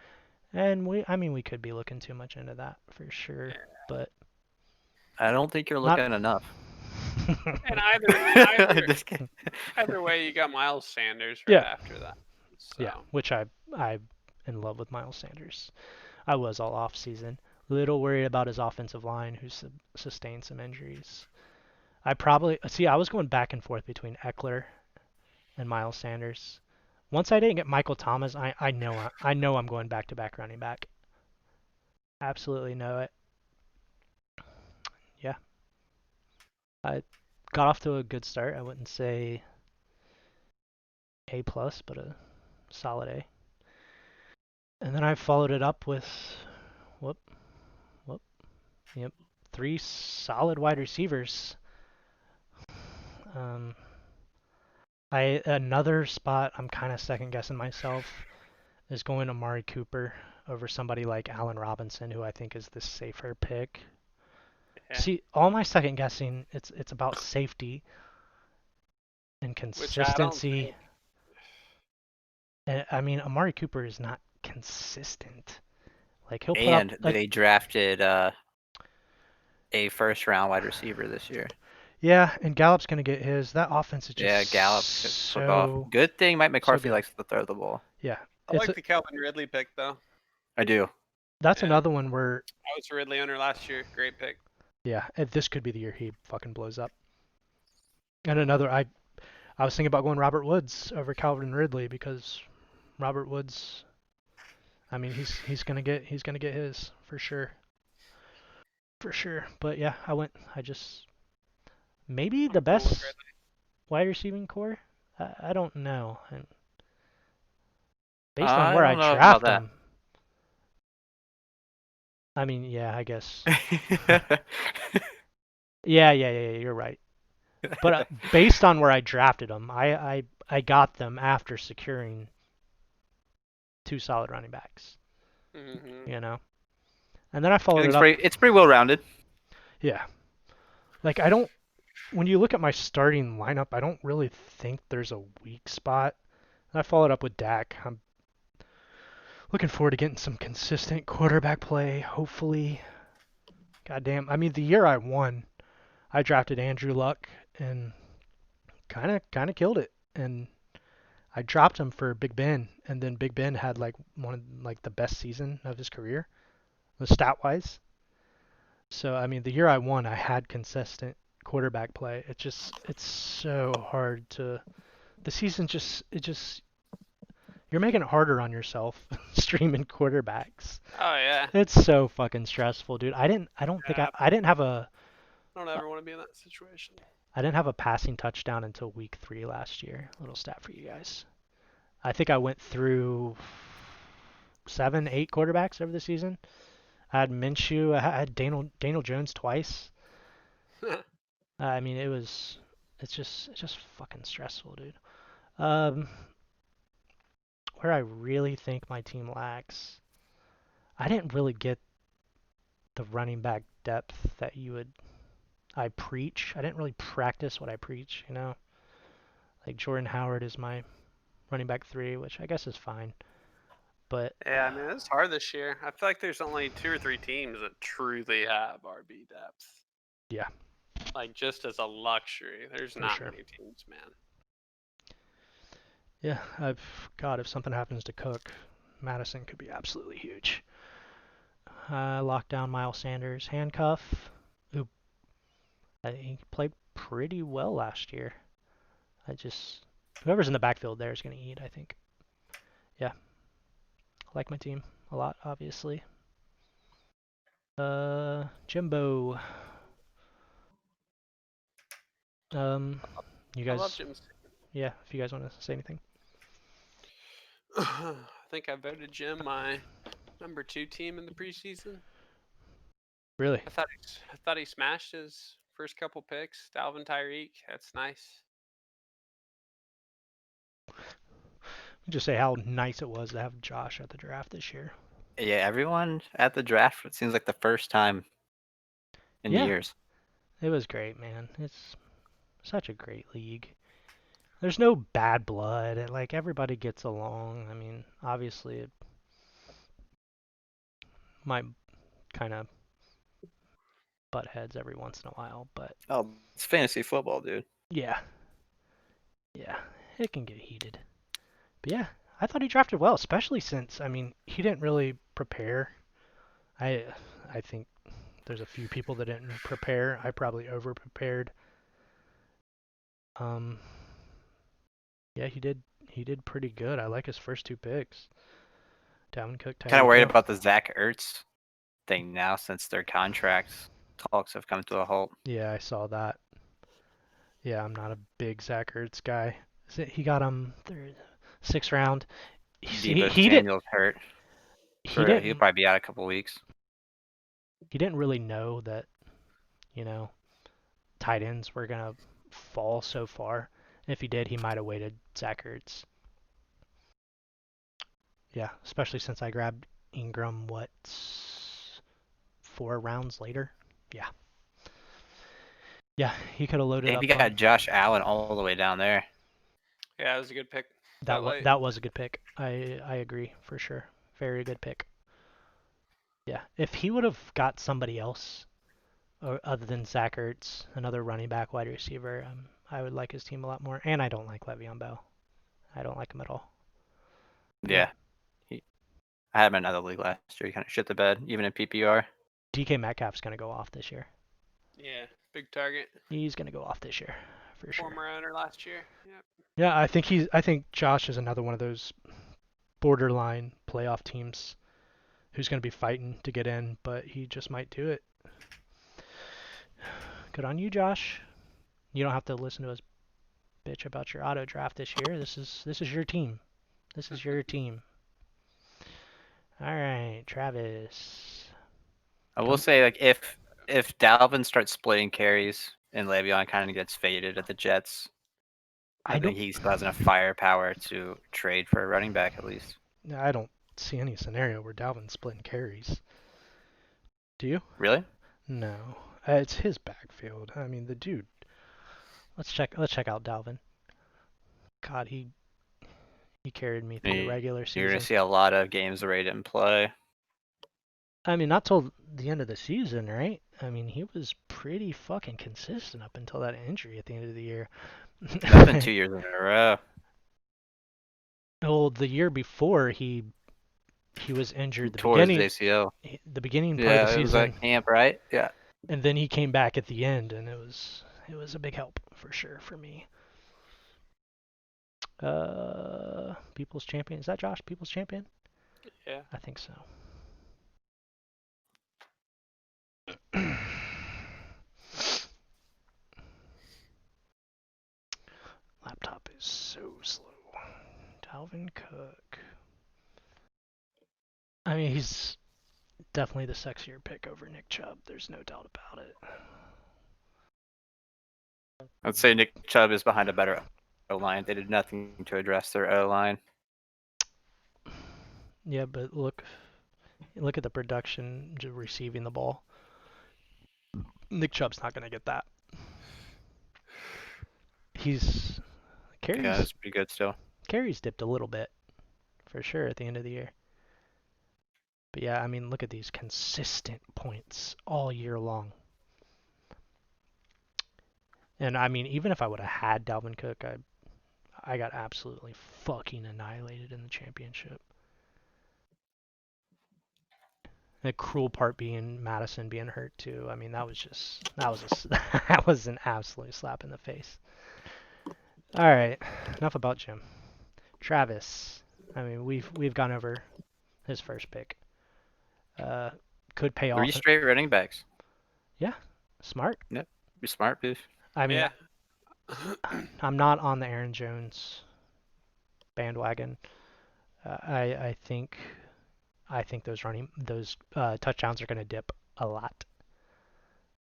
And we could be looking too much into that for sure, but I don't think you're not. looking enough. And either Just kidding. either way, you got Miles Sanders right Yeah. after that. So Yeah, which I'm in love with Miles Sanders. I was all off season. Little worried about his offensive line, who sustained some injuries. I was going back and forth between Eckler and Miles Sanders. Once I didn't get Michael Thomas, I know I'm going back to back running back. Absolutely know it. Yeah. I got off to a good start. I wouldn't say A plus, but a solid A. And then I followed it up with whoop, whoop, yep, 3 solid wide receivers. Um, another spot I'm kind of second guessing myself is going Amari Cooper over somebody like Allen Robinson, who I think is the safer pick. Yeah. See, all my second guessing, it's about safety and Which I don't consistency. think. I mean, Amari Cooper is not consistent. Like he'll put up And like they drafted a first-round wide receiver this year. yeah, and Gallup's gonna get his. That offense is just Yeah, Gallup took off. Good thing Mike so McCarthy good. likes to throw the ball. Yeah, I it's like the Calvin Ridley pick though. I do. that's Yeah. another one where I was a Ridley owner last year. Great pick. yeah, this could be the year he fucking blows up. And another I was thinking about going Robert Woods over Calvin Ridley because Robert Woods, I mean he's gonna get his for sure. For sure. But yeah, I just maybe the I'm cool with best Ridley. wide receiving core. I don't know. And based on I where I don't know about draft that. them, I mean, yeah, I guess. Yeah, you're right. But based on where I drafted them, I got them after securing 2 solid running backs. Mm-hmm. You know, and then I I followed think it up. it's pretty well rounded. Yeah, like I don't. When you look at my starting lineup, I don't really think there's a weak spot. I followed up with Dak. I'm looking forward to getting some consistent quarterback play. Hopefully, goddamn. I mean, the year I won, I drafted Andrew Luck and kind of killed it. And I dropped him for Big Ben, and then Big Ben had like one of like the best season of his career, the stat wise. So I mean, the year I won, I had consistent quarterback play. It's so hard to the season just you're making it harder on yourself streaming quarterbacks. Oh yeah. It's so fucking stressful, dude. I don't think Yeah. I didn't have a I don't ever want to be in that situation. I didn't have a passing touchdown until week 3 last year. Little stat for you guys. I think I went through 7, 8 quarterbacks over the season. I had Minshew. I had Daniel Jones twice. I mean, it's just fucking stressful, dude. Um, where I really think my team lacks, I didn't really get the running back depth that I preach. I didn't really practice what I preach, you know. Like Jordan Howard is my running back 3, which I guess is fine. But Yeah, I mean, it's hard this year. I feel like there's only 2 or 3 teams that truly have RB depth. yeah, Like, just as a luxury. There's for not sure. many teams, man. Yeah, God, if something happens to Cook, Madison could be absolutely huge. Locked down Miles Sanders, handcuff. Who he played pretty well last year. Whoever's in the backfield there is going to eat, I think. Yeah, I like my team a lot, obviously. Jimbo. You I love guys, Jim's. yeah, if you guys want to say anything. I think I voted Jim my number 2 team in the preseason. Really? I thought he smashed his first couple picks. Dalvin Tyreek, that's nice. Just say how nice it was to have Josh at the draft this year. Yeah, everyone at the draft, it seems like the first time in Yeah, years. it was great, man. It's such a great league. There's no bad blood. Like everybody gets along. I mean, obviously it might kind of butt heads every once in a while, but Oh, it's fantasy football, dude. yeah, yeah, it can get heated. But yeah, I thought he drafted well, especially since I mean he didn't really prepare. I I think there's a few people that didn't prepare. I probably over prepared. Um, yeah, he did pretty good. I like his first 2 picks. Dalvin Cook, Kind of Tyreek worried Hill. about the Zach Ertz thing now since their contracts talks have come to a halt. Yeah, I saw that. Yeah, I'm not a big Zach Ertz guy. He got him sixth round. Debo He did Samuel's hurt he for he'll didn't probably be out a couple weeks. he didn't really know that, you know, tight ends were gonna fall so far. If he did, he might have waited Zach Ertz. Yeah, especially since I grabbed Ingram, 4 rounds later? Yeah. Yeah, he could have loaded Damn, he up on. got Josh Allen all the way down there. Yeah, it was a good pick That that was late. that was a good pick. I agree for sure. Very good pick. Yeah, if he would have got somebody else other than Zach Ertz, another running back, wide receiver, I would like his team a lot more. And I don't like Le'Veon Bell. I don't like him at all. Yeah, Yeah. I had him in another league last year. He kind of shit the bed, even in PPR. DK Metcalf's gonna go off this year. Yeah, big target. He's gonna go off this year for sure. Former owner last year. Yep. Yeah, I think Josh is another one of those borderline playoff teams who's going to be fighting to get in, but he just might do it. Good on you, Josh. You don't have to listen to us bitch about your auto draft this year. This is your team. This is your team. All right, Travis. I will say, like, if Dalvin starts splitting carries and Le'Veon kind of gets faded at the Jets, I I don't think he still has enough firepower to trade for a running back at least. I don't see any scenario where Dalvin's splitting carries. Do you? Really? No. It's his backfield. I mean, the dude. Let's check out Dalvin. God, he carried me through the regular You're gonna season. see a lot of games where he didn't play. I mean, not till the end of the season, right? I mean, he was pretty fucking consistent up until that injury at the end of the year. That's been 2 years in a row. Well, the year before he was He injured tore his ACL. the beginning part of the Yeah, it was season, at camp, right? Yeah. and then he came back at the end, and it was a big help for sure for me. People's champion, is that Josh? People's champion? Yeah. I think so. Laptop is so slow. Dalvin Cook. I mean, he's definitely the sexier pick over Nick Chubb. There's no doubt about it. I'd say Nick Chubb is behind a better O-line. They did nothing to address their O-line. Yeah, but look at the production receiving the ball. Nick Chubb's not going to get that. He's Yeah, it's pretty good still. carries dipped a little bit for sure at the end of the year. But yeah, I mean, look at these consistent points all year long. And I mean, even if I would have had Dalvin Cook, I got absolutely fucking annihilated in the championship. The cruel part being Madison being hurt too. I mean, that was that was an absolute slap in the face. All right, enough about Jim. Travis. I mean, we've gone over his first pick. Could pay 3 off. straight running backs. Yeah, smart. Yep. Be smart, Boof. I mean, Yeah. I'm not on the Aaron Jones bandwagon. I think those touchdowns are going to dip a lot.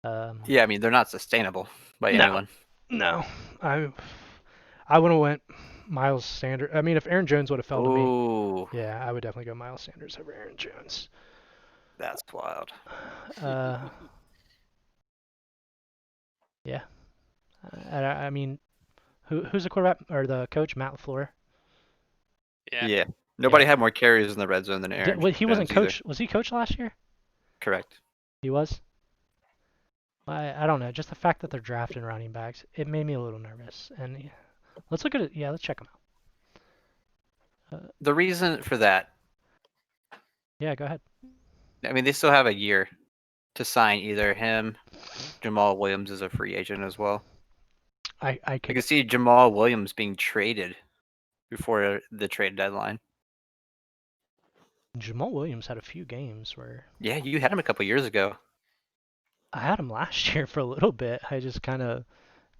Yeah, I mean, they're not sustainable by No, anyone. no. I would have went Miles Sanders. I mean, if Aaron Jones would have fell to me, Ooh, yeah, I would definitely go Miles Sanders over Aaron Jones. that's wild. Yeah. I mean, who's the quarterback or the coach? Matt LaFleur. Yeah. Yeah. Nobody had more carries in the red zone than Aaron He wasn't Jones either. coach. Was he coach last year? Correct. He was. I don't know. Just the fact that they're drafting running backs, it made me a little nervous. And let's look at it. Yeah, let's check them out. The reason for that, Yeah, go ahead. I mean, they still have a year to sign either him, Jamal Williams is a free agent as well. I I could can see Jamal Williams being traded before the trade deadline. Jamal Williams had a few games where Yeah, you had him a couple years ago. I had him last year for a little bit. I just kind of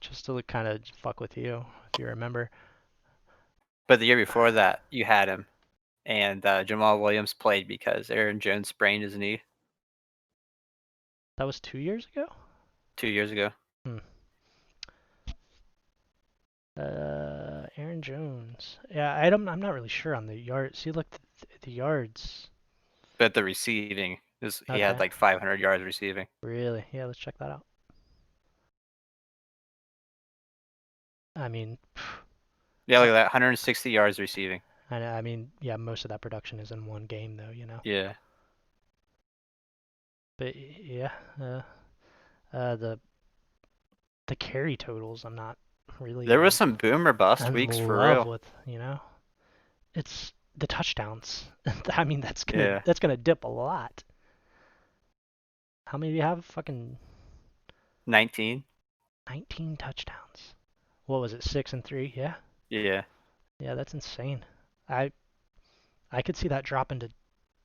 just to kind of fuck with you, if you remember. But the year before that, you had him, and Jamal Williams played because Aaron Jones sprained his knee That was 2 years ago. 2 years ago. Hmm. Aaron Jones. Yeah, I'm not really sure on the yards. See, look, the yards. But the receiving he had Okay. like 500 yards receiving. Really? Yeah, let's check that out. I mean, Yeah, look at that, 160 yards receiving. I mean, yeah, most of that production is in one game, though, you know. Yeah. But yeah, the carry totals, I'm not really There was some boomer bust in weeks for love real. with, you know. It's the touchdowns. I mean, Yeah. that's gonna dip a lot. How many do you have? Fucking 19. 19 touchdowns. What was it? 6 and 3? Yeah. Yeah. Yeah, that's insane. I I could see that dropping to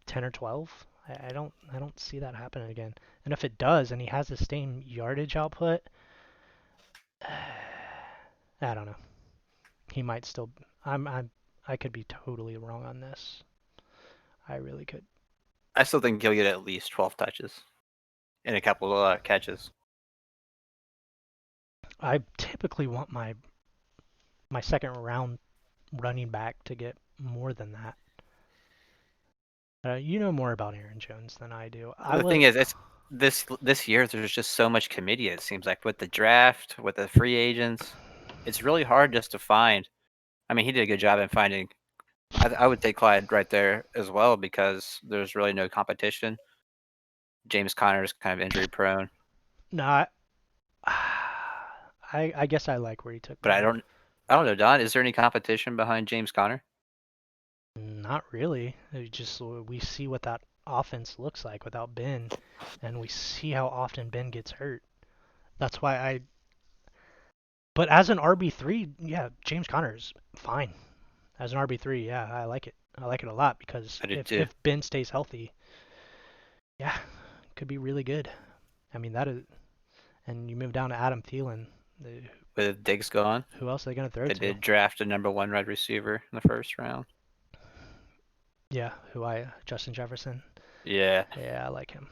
10 or 12. I don't see that happening again. And if it does, and he has the same yardage output, I don't know. He might still. I could be totally wrong on this. I really could. I still think he'll get at least 12 touches and a couple of catches. I typically want my second round running back to get more than that. You know more about Aaron Jones than I do. I The thing would. is, it's this year there's just so much committee. It seems like with the draft, with the free agents, it's really hard just to find. I mean, he did a good job in finding. I would take Clyde right there as well because there's really no competition. James Conner is kind of injury prone, No, I guess I like where he took but I Clyde. don't know, Don. Is there any competition behind James Conner? Not really. We see what that offense looks like without Ben, and we see how often Ben gets hurt. That's why I. But as an RB3, yeah, James Conner is fine. As an RB3, yeah, I like it. I like it a lot because I did if too. Ben stays healthy, yeah, could be really good. I mean that is, and you move down to Adam Thielen. With Diggs gone, Who else are they gonna throw they to? did draft a number one wide receiver in the first round. Yeah, Justin Jefferson. Yeah, Yeah, I like him.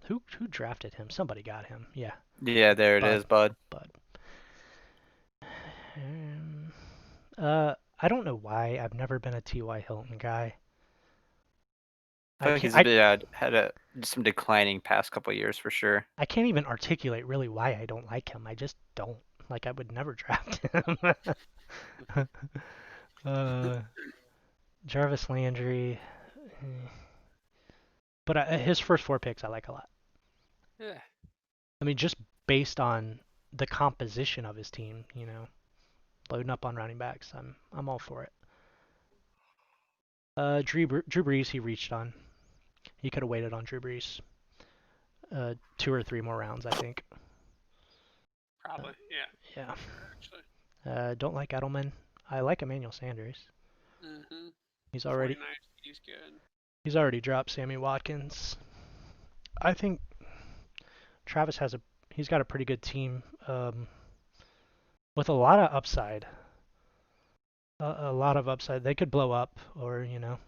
Who drafted him? Somebody got him. Yeah, yeah, there it Bud. is, bud. Bud. Um, I don't know why I've never been a T.Y. Hilton guy. I I feel like can't he's been, had some declining past couple years for sure. I can't even articulate really why I don't like him. I just don't. Like I would never draft him. uh, Jarvis Landry, but his first four picks I like a lot. Yeah. I mean, just based on the composition of his team, you know, loading up on running backs, I'm all for it. Drew Brees he reached on. He could have waited on Drew Brees. 2 or 3 more rounds, I think. Uh, Probably. Yeah. yeah. Sure. Actually. Don't like Edelman. I like Emmanuel Sanders. Mhm. He's already 49. He's good. he's already dropped Sammy Watkins. I think Travis he's got a pretty good team with a lot of upside. A lot of upside. They could blow up, or you know,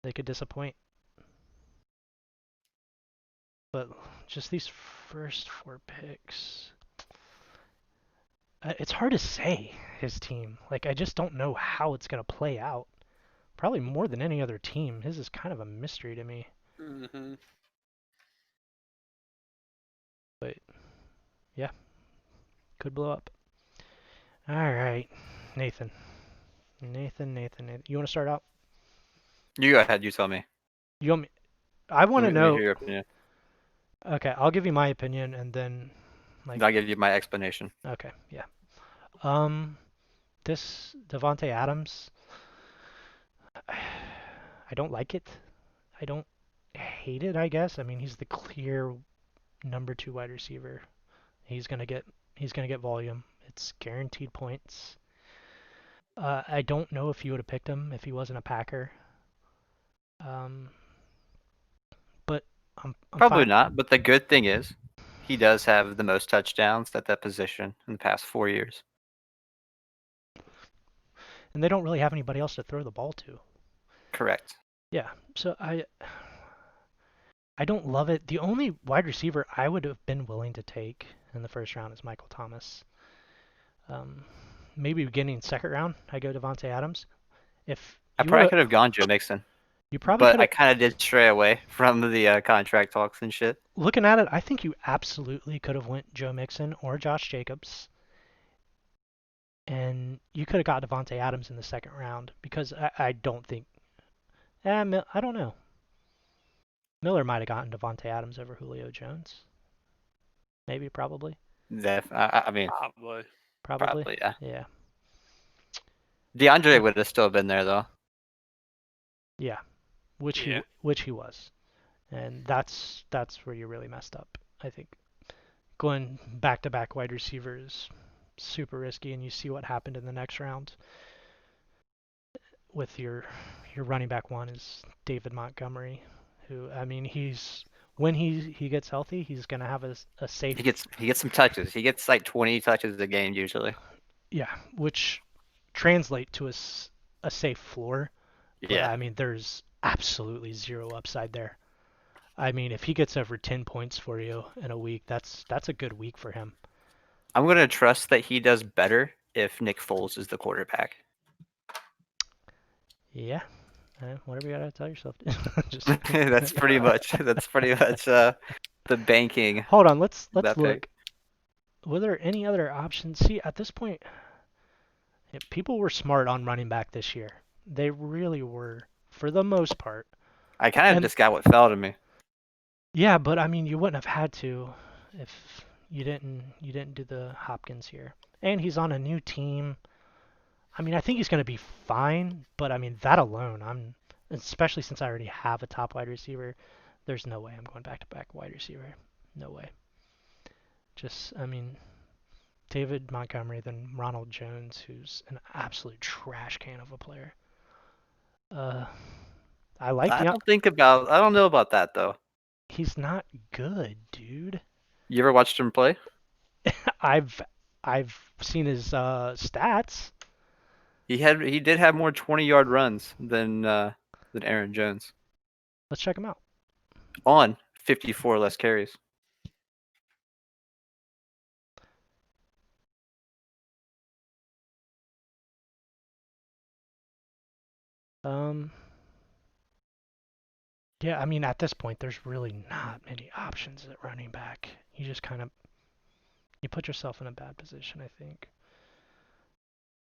they could disappoint. But just these first four picks, it's hard to say his team. Like I just don't know how it's gonna play out. Probably more than any other team. His is kind of a mystery to me. Mhm. But yeah, could blow up. All right, Nathan. Nathan. You want to start out? You go ahead. You tell me. You want me? I want to Let me hear know. your opinion. Okay, I'll give you my opinion and then like I'll give you my explanation. okay, yeah. Um this Devonte Adams, I don't like it. I don't hate it, I guess. I mean, he's the clear number 2 wide receiver. He's going to get volume. It's guaranteed points. I don't know if you would have picked him if he wasn't a Packer. Um but I'm Probably fine. not. But the good thing is, he does have the most touchdowns at that position in the past 4 years. And they don't really have anybody else to throw the ball to. Correct. Yeah, so I don't love it. The only wide receiver I would have been willing to take in the first round is Michael Thomas. Maybe beginning second round, I go Devontae Adams. If I you would probably have, could have gone Joe Mixon, you probably but could I have. kind of did stray away from the contract talks and shit. Looking at it, I think you absolutely could have went Joe Mixon or Josh Jacobs, and you could have got Devontae Adams in the second round because I don't think. I don't know. Miller might have gotten Devontae Adams over Julio Jones. Maybe, probably, I mean, Probably. yeah. Yeah, DeAndre would have still been there though. yeah. Which Yeah. he was, and that's where you really messed up. I think going back to back wide receivers super risky, and you see what happened in the next round with your running back one is David Montgomery, who I mean when he gets healthy, he's gonna have a safe. He gets some touches. He gets like 20 touches a game usually. Yeah, which translate to a safe floor. But Yeah. I mean, there's absolutely zero upside there. I mean, if he gets over 10 points for you in a week, that's a good week for him. I'm gonna trust that he does better if Nick Foles is the quarterback. Yeah, whatever you gotta tell yourself. Just That's pretty much the banking hold on. Let's that look. pick. Were there any other options? See, at this point, people were smart on running back this year. They really were, for the most part. I kind of And just got what fell to me. yeah, but I mean, you wouldn't have had to if you didn't do the Hopkins here. And he's on a new team. I mean, I think he's going to be fine, but I mean, that alone, especially since I already have a top wide receiver, there's no way I'm going back to back wide receiver. No way. Just, I mean, David Montgomery, then Ronald Jones, who's an absolute trash can of a player. I like I the. don't know about that though. He's not good, dude. You ever watched him play? I've seen his stats. He did have more 20-yard runs than Aaron Jones Let's check him out. on 54 less carries. Um, yeah, I mean, at this point, there's really not many options at running back. You just kind of you put yourself in a bad position, I think.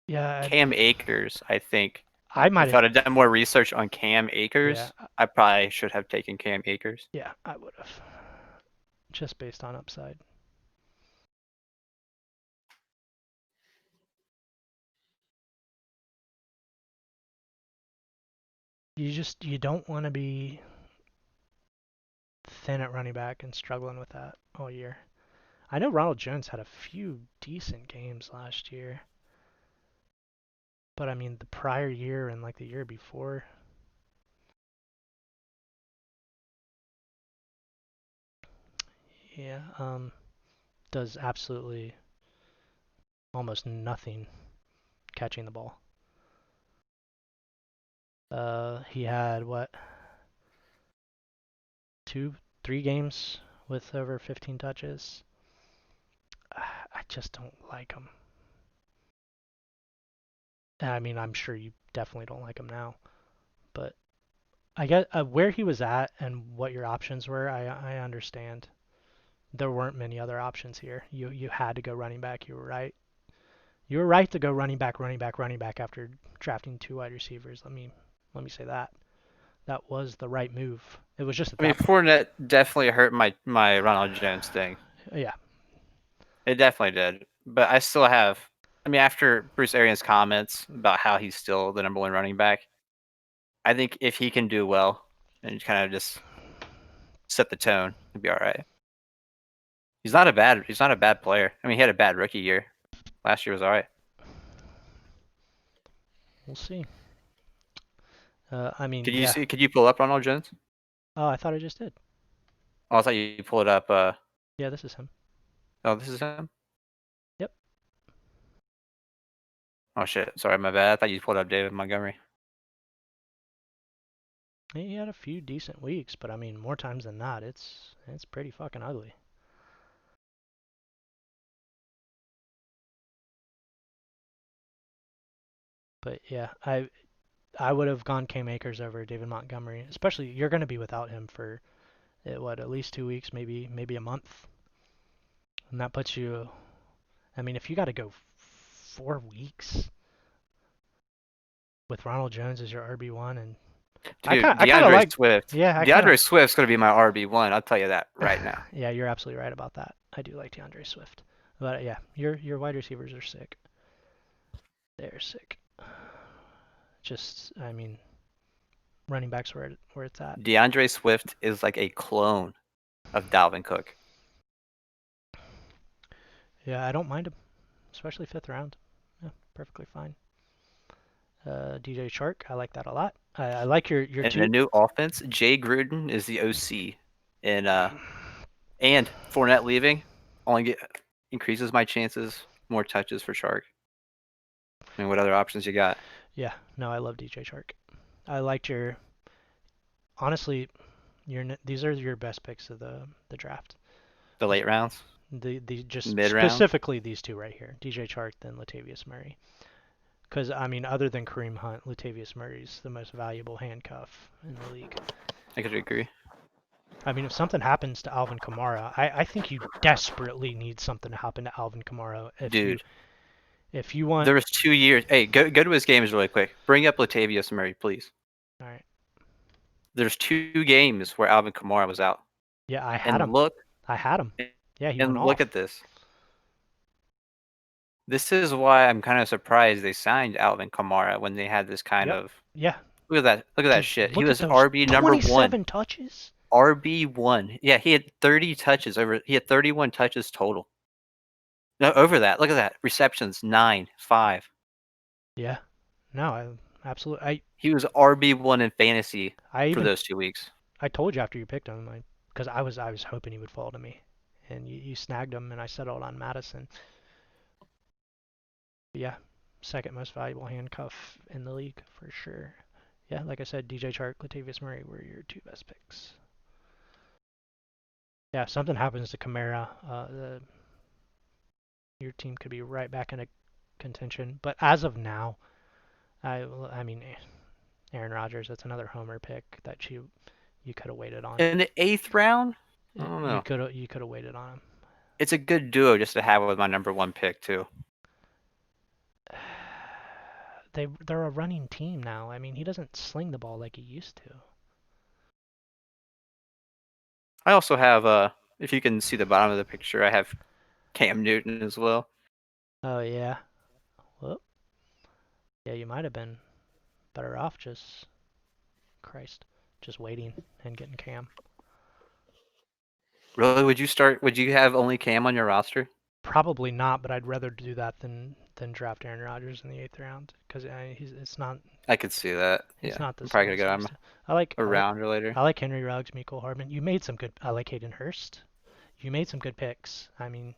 Yeah, Cam Akers, I think. I might If I'd have. have done more research on Cam Yeah, Akers, I probably should have taken Cam Akers. yeah, I would have. Just based on upside. You don't want to be thin at running back and struggling with that all year. I know Ronald Jones had a few decent games last year, but I mean the prior year and like the year before. Yeah, does absolutely almost nothing catching the ball. He had what, 3 games with over 15 touches. I just don't like him. I mean, I'm sure you definitely don't like him now, but I get where he was at and what your options were. I understand. There weren't many other options here. You had to go running back. You were right. You were right to go running back, running back, running back after drafting 2 wide receivers. Let me say that. That was the right move. It was just at I mean, that point. Fournette definitely hurt my Ronald Jones thing. Yeah. It definitely did. But I still have. I mean, after Bruce Arians' comments about how he's still the number 1 running back, I think if he can do well and kind of just set the tone, he'll be all right. He's not a bad player. I mean, he had a bad rookie year. Last year was all right. We'll see. I mean, Could you yeah. see? Could you pull up Ronald Jones? Oh, I thought I just did. Oh, I thought you pulled up. Yeah, this is him. Oh, this is him? Yep. Oh, shit. Sorry, my bad. I thought you pulled up David Montgomery. He had a few decent weeks, but I mean, more times than not, it's pretty fucking ugly. But yeah, I would have gone Cam Akers over David Montgomery, especially you're going to be without him for at least 2 weeks, maybe a month, and that puts you. I mean, if you got to go 4 weeks with Ronald Jones as your RB1, and Dude, I kind of DeAndre like, Swift. yeah, I kind of, DeAndre Swift's going to be my RB1. I'll tell you that right now. yeah, you're absolutely right about that. I do like DeAndre Swift, but yeah, your wide receivers are sick. They're sick. Just, I mean, running backs where it's at. DeAndre Swift is like a clone of Dalvin Cook. Yeah, I don't mind him, especially 5th round. Yeah, perfectly fine. DJ Chark, I like that a lot. I like your In two. a new offense, Jay Gruden is the OC, and Fournette leaving only increases my chances, more touches for Chark. I mean, what other options you got? Yeah, no, I love DJ Chark. I liked your. Honestly, these are your best picks of the draft. The late rounds, The just mid round. specifically these two right here, DJ Chark then Latavius Murray. Because I mean, other than Kareem Hunt, Latavius Murray's the most valuable handcuff in the league. I could agree. I mean, if something happens to Alvin Kamara, I think you desperately need something to happen to Alvin Kamara Dude, if you want. there was 2 years. Hey, go to his games really quick. Bring up Latavius Murray, please. All right. There's 2 games where Alvin Kamara was out, Yeah, I had and him. look, I had him. Yeah, he went and look off. at this. This is why I'm kind of surprised they signed Alvin Kamara when they had this kind Yep. of. Yeah. Look at that! Look at that Just shit. He look at was those RB number 1. 27 touches. RB1. Yeah, he had 30 touches over. He had 31 touches total. No, over that. Look at that. Receptions 9, 5. Yeah. No, I absolutely. He was RB1 in fantasy I for even those 2 weeks. I told you after you picked him, because I was hoping he would fall to me, and you snagged him, and I settled on Madison. But yeah, second most valuable handcuff in the league for sure. Yeah, like I said, DJ Chark, Latavius Murray were your two best picks. Yeah, if something happens to Kamara, your team could be right back into contention. But as of now, I mean, Aaron Rodgers, that's another homer pick that you could have waited on. In the 8th round? I don't know. You could have waited on him. It's a good duo just to have with my number 1 pick too. They're a running team now. I mean, he doesn't sling the ball like he used to. I also have if you can see the bottom of the picture, I have Cam Newton as well. Oh yeah. Well, yeah, you might have been better off just waiting and getting Cam. Really? Would you have only Cam on your roster? Probably not, but I'd rather do that than draft Aaron Rodgers in the 8th round because it's not. I could see that. He's Yeah. not the I'm probably skills going to he get used him to. I like a round or later. I like Henry Ruggs, Mecole Hardman. You made some good. I like Hayden Hurst. You made some good picks. I mean,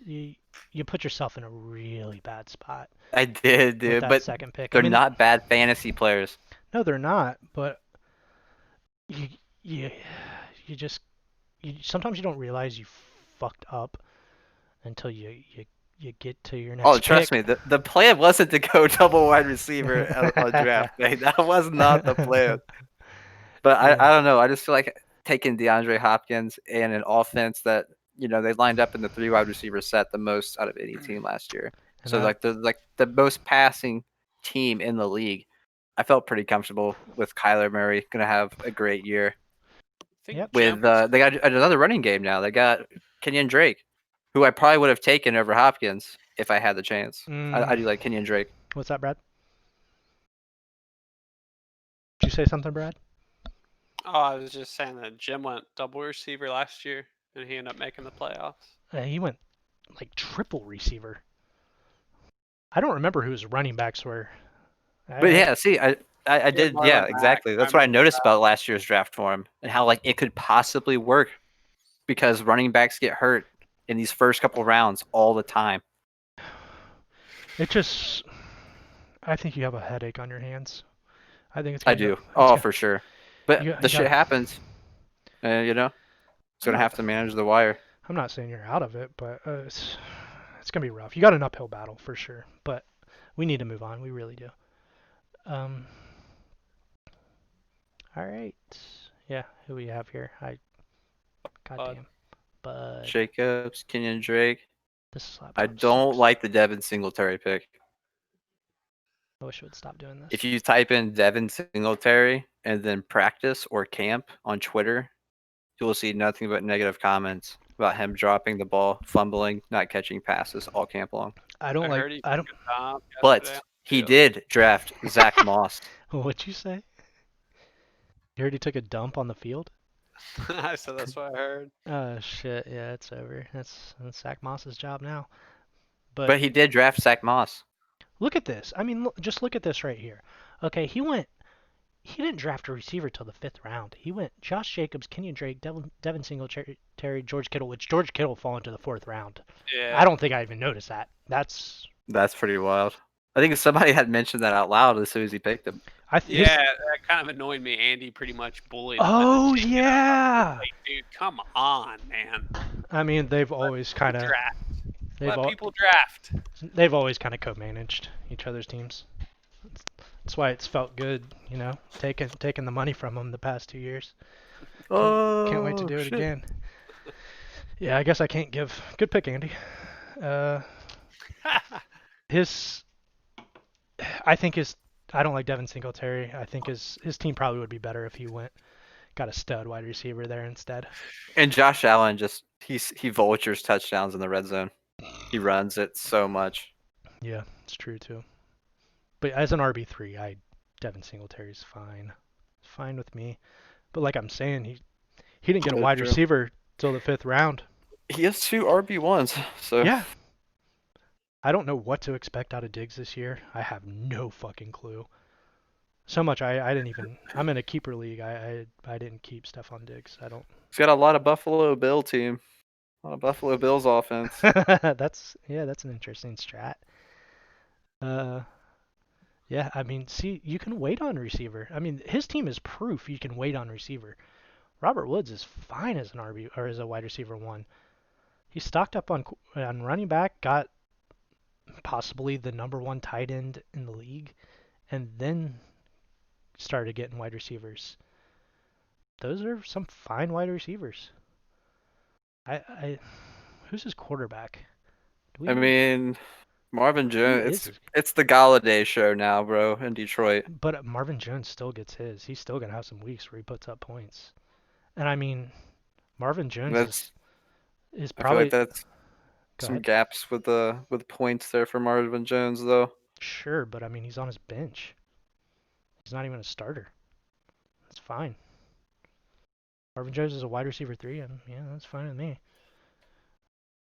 you put yourself in a really bad spot I did, with dude, that but second pick. they're I mean, not bad fantasy players. no, they're not. But you you you just sometimes you don't realize you fucked up until you get to your Oh, next trust pick. me, the plan wasn't to go double wide receiver on draft day. That was not the plan. But Yeah. I don't know. I just feel like taking DeAndre Hopkins and an offense that they lined up in the 3 wide receiver set the most out of any team last year. And So the most passing team in the league. I felt pretty comfortable with Kyler Murray. Gonna have a great year. I think Yep. Jim With they got another running game now. They got Kenyon Drake, who I probably would have taken over Hopkins if I had the chance. I do like Kenyon Drake. What's that, Brad? Did you say something, Brad? Oh, I was just saying that Jim went double receiver last year, and he ended up making the playoffs. He went like triple receiver. I don't remember who his running backs were. But yeah, see, I He had did. Marlon Yeah, Mack, exactly. That's what I noticed about last year's draft for him and how like it could possibly work. because running backs get hurt in these first couple rounds all the time. It just, I think you have a headache on your hands. I think it's I gonna go. do. Oh, for sure. But You the shit got. happens. You know, it's I'm gonna not. have to manage the wire. I'm not saying you're out of it, but it's gonna be rough. You got an uphill battle for sure, but we need to move on. We really do. Um. All right. Yeah. Who we have here? Goddamn. Bud. Jacobs, Kenyon Drake. This slap I drop don't sucks. like the Devin Singletary pick. I wish it would stop doing this. If you type in Devin Singletary and then practice or camp on Twitter, you will see nothing but negative comments about him dropping the ball, fumbling, not catching passes all camp long. I don't I like. heard he I took don't. a dump yesterday. But he did draft Zach Moss. What'd you say? You heard he took a dump on the field? I said that's what I heard. Oh shit! Yeah, it's over. That's Zach Moss's job now. But But he did draft Zach Moss. look at this. I mean, just look at this right here. Okay, he went. He didn't draft a receiver till the 5th round. He went Josh Jacobs, Kenyon Drake, Devin Singletary, George Kittle, which George Kittle fall into the 4th round. Yeah. I don't think I even noticed that. That's pretty wild. I think somebody had mentioned that out loud as soon as he picked him. Yeah, that kind of annoyed me. Andy pretty much bullied him. Oh yeah. Like, dude, come on, man. I mean, they've always kind of Let people draft. they've always kind of co-managed each other's teams. That's why it's felt good, you know, taking the money from them the past 2 years. Can't wait to do it again. Yeah, I guess I can't give. Good pick, Andy. His, I think his. I don't like Devin Singletary. I think his team probably would be better if he got a stud wide receiver there instead. And Josh Allen he vultures touchdowns in the red zone. He runs it so much. Yeah, it's true too. But as an RB3, Devin Singletary's fine. Fine with me. But like I'm saying, he didn't get a wide receiver till the 5th round. He has 2 RB1s, so yeah. I don't know what to expect out of Diggs this year. I have no fucking clue. So much I didn't even. I'm in a keeper league. I didn't keep Stephon Diggs. I don't. He's got a lot of Buffalo Bill team. A lot of Buffalo Bills offense. that's an interesting strat. Yeah, I mean, see, you can wait on receiver. I mean, his team is proof you can wait on receiver. Robert Woods is fine as an RB or as a wide receiver 1. He stocked up on running back, got possibly the number 1 tight end in the league, and then started getting wide receivers. Those are some fine wide receivers. Who's his quarterback? I mean, Marvin Jones. Is It's the Galladay show now, bro, in Detroit. But Marvin Jones still gets his. He's still gonna have some weeks where he puts up points. And I mean, Marvin Jones is probably. I feel like that's some gaps with points there for Marvin Jones, though. Sure, but I mean, he's on his bench. He's not even a starter. That's fine. Marvin Jones is a wide receiver 3, and yeah, that's fine with me.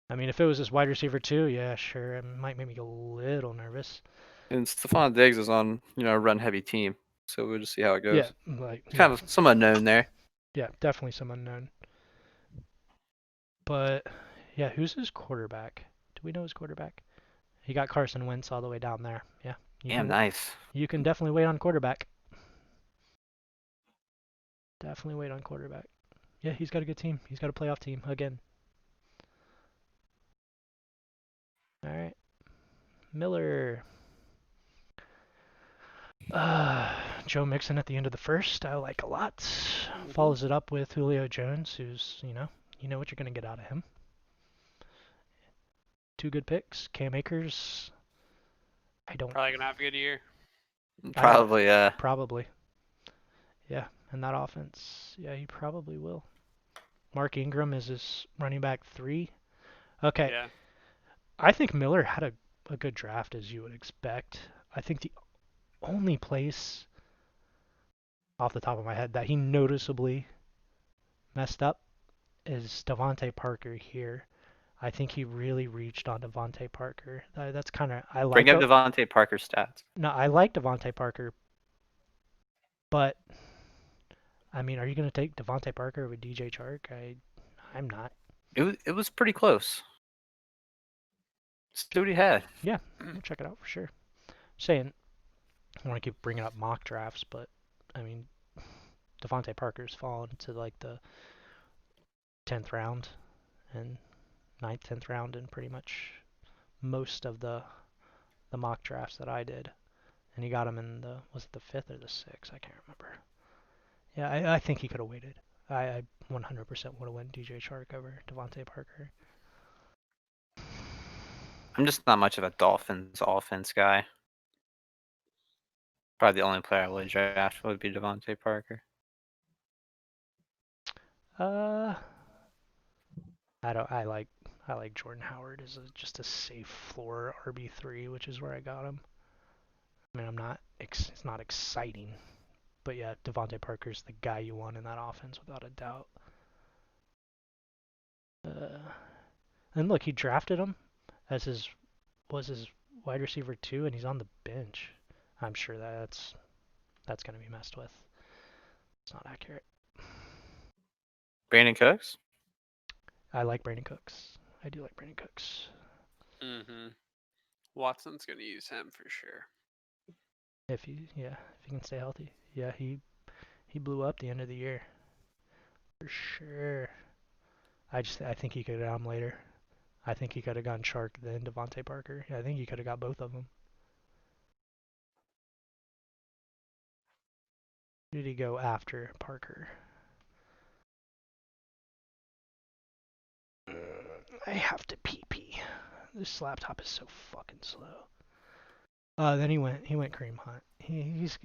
I mean, if it was his wide receiver 2, yeah, sure, it might make me a little nervous. And Stephon Diggs is on, a run-heavy team, so we'll just see how it goes. Yeah, kind of some unknown there. Yeah, definitely some unknown. But yeah, who's his quarterback? Do we know his quarterback? He got Carson Wentz all the way down there. Yeah. Nice. You can definitely wait on quarterback. Definitely wait on quarterback. Yeah, he's got a good team. He's got a playoff team again. All right. Miller. Joe Mixon at the end of the 1st, I like a lot. Follows it up with Julio Jones, who's, you know what you're going to get out of him. 2 good picks. Cam Akers, Probably going to have a good year. Probably, yeah. Probably. Yeah, and that offense, yeah, he probably will. Mark Ingram is his running back 3. Okay. Yeah. I think Miller had a good draft, as you would expect. I think the only place off the top of my head that he noticeably messed up is Devontae Parker here. I think he really reached on Devontae Parker. That's kind of I like. Bring up Devontae Parker's stats. No, I like Devontae Parker, but I mean, are you going to take Devontae Parker with DJ Chark? I'm not. It was pretty close. See what he had. Yeah, we'll check it out for sure. Saying, I want to keep bringing up mock drafts, but I mean, Devontae Parker's fallen to like the 10th round and ninth, 10th round in pretty much most of the mock drafts that I did. And he got him in was it the 5th or the 6th? I can't remember. Yeah, I think he could have waited. I 100% would have went DJ Chark over Devontae Parker. I'm just not much of a Dolphins offense guy. Probably the only player I would draft would be Devontae Parker. Uh, I like Jordan Howard as just a safe floor RB3, which is where I got him. I mean, it's not exciting, but yeah, Devontae Parker's the guy you want in that offense without a doubt. And look, he drafted him as his wide receiver 2, and he's on the bench. I'm sure that's going to be messed with. It's not accurate. Brandon Cooks? I like Brandon Cooks. I do like Brandon Cooks. Mm-hmm. Watson's gonna use him for sure. If he can stay healthy. Yeah, he blew up the end of the year. For sure. I think he could have got him later. I think he could have gone Chark then Devontae Parker. I think he could have got both of them. Who did he go after Parker? I have to pee. This laptop is so fucking slow. Then he went Kareem Hunt. He's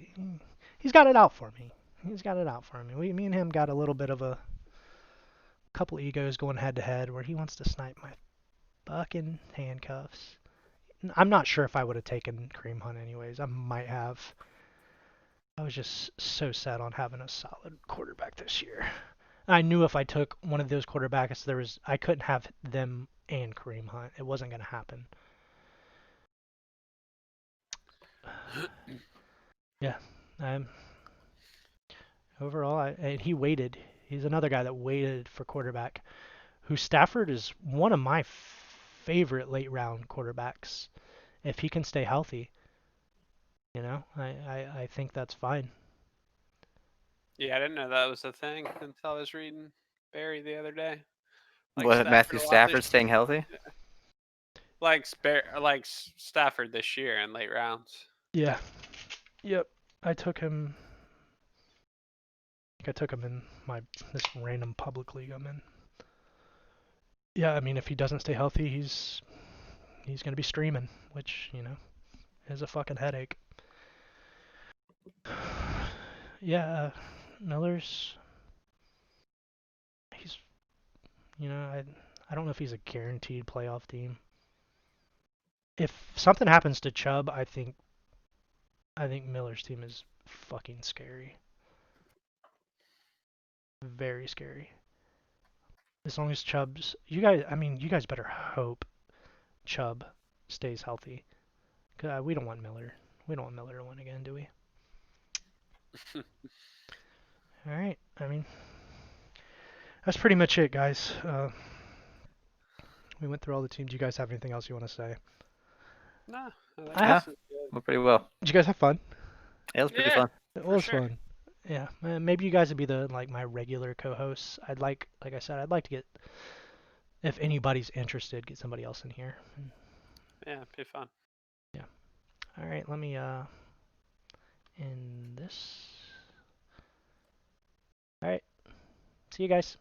got it out for me. He's got it out for me. Me and him got a little bit of a couple egos going head to head where he wants to snipe my fucking handcuffs. I'm not sure if I would have taken Kareem Hunt anyways. I might have. I was just so set on having a solid quarterback this year. I knew if I took one of those quarterbacks, I couldn't have them and Kareem Hunt. It wasn't going to happen. Yeah. Overall, and he waited. He's another guy that waited for quarterback. Who Stafford is one of my favorite late round quarterbacks. If he can stay healthy, I think that's fine. Yeah, I didn't know that was a thing until I was reading Barry the other day. Like What, Stafford Matthew a lot Stafford this staying healthy? like Stafford this year in late rounds. Yeah. Yep. I took him. I took him in this random public league I'm in. Yeah, I mean, if he doesn't stay healthy, he's gonna be streaming, which is a fucking headache. Yeah, Miller's. He's I don't know if he's a guaranteed playoff team. If something happens to Chubb, I think Miller's team is fucking scary. Very scary. As long as you guys better hope Chubb stays healthy. 'Cause, we don't want Miller. We don't want Miller to win again, do we? All right. I mean, that's pretty much it, guys. We went through all the teams. Do you guys have anything else you want to say? Nah, I think I Yeah, this is good. well, pretty well. Did you guys have fun? It was pretty Yeah, fun. It for was sure. fun. Yeah, maybe you guys would be my regular co-hosts. Like I said, I'd like to get, if anybody's interested, get somebody else in here. Yeah, it'd be fun. Yeah. All right, let me end this. All right. See you guys.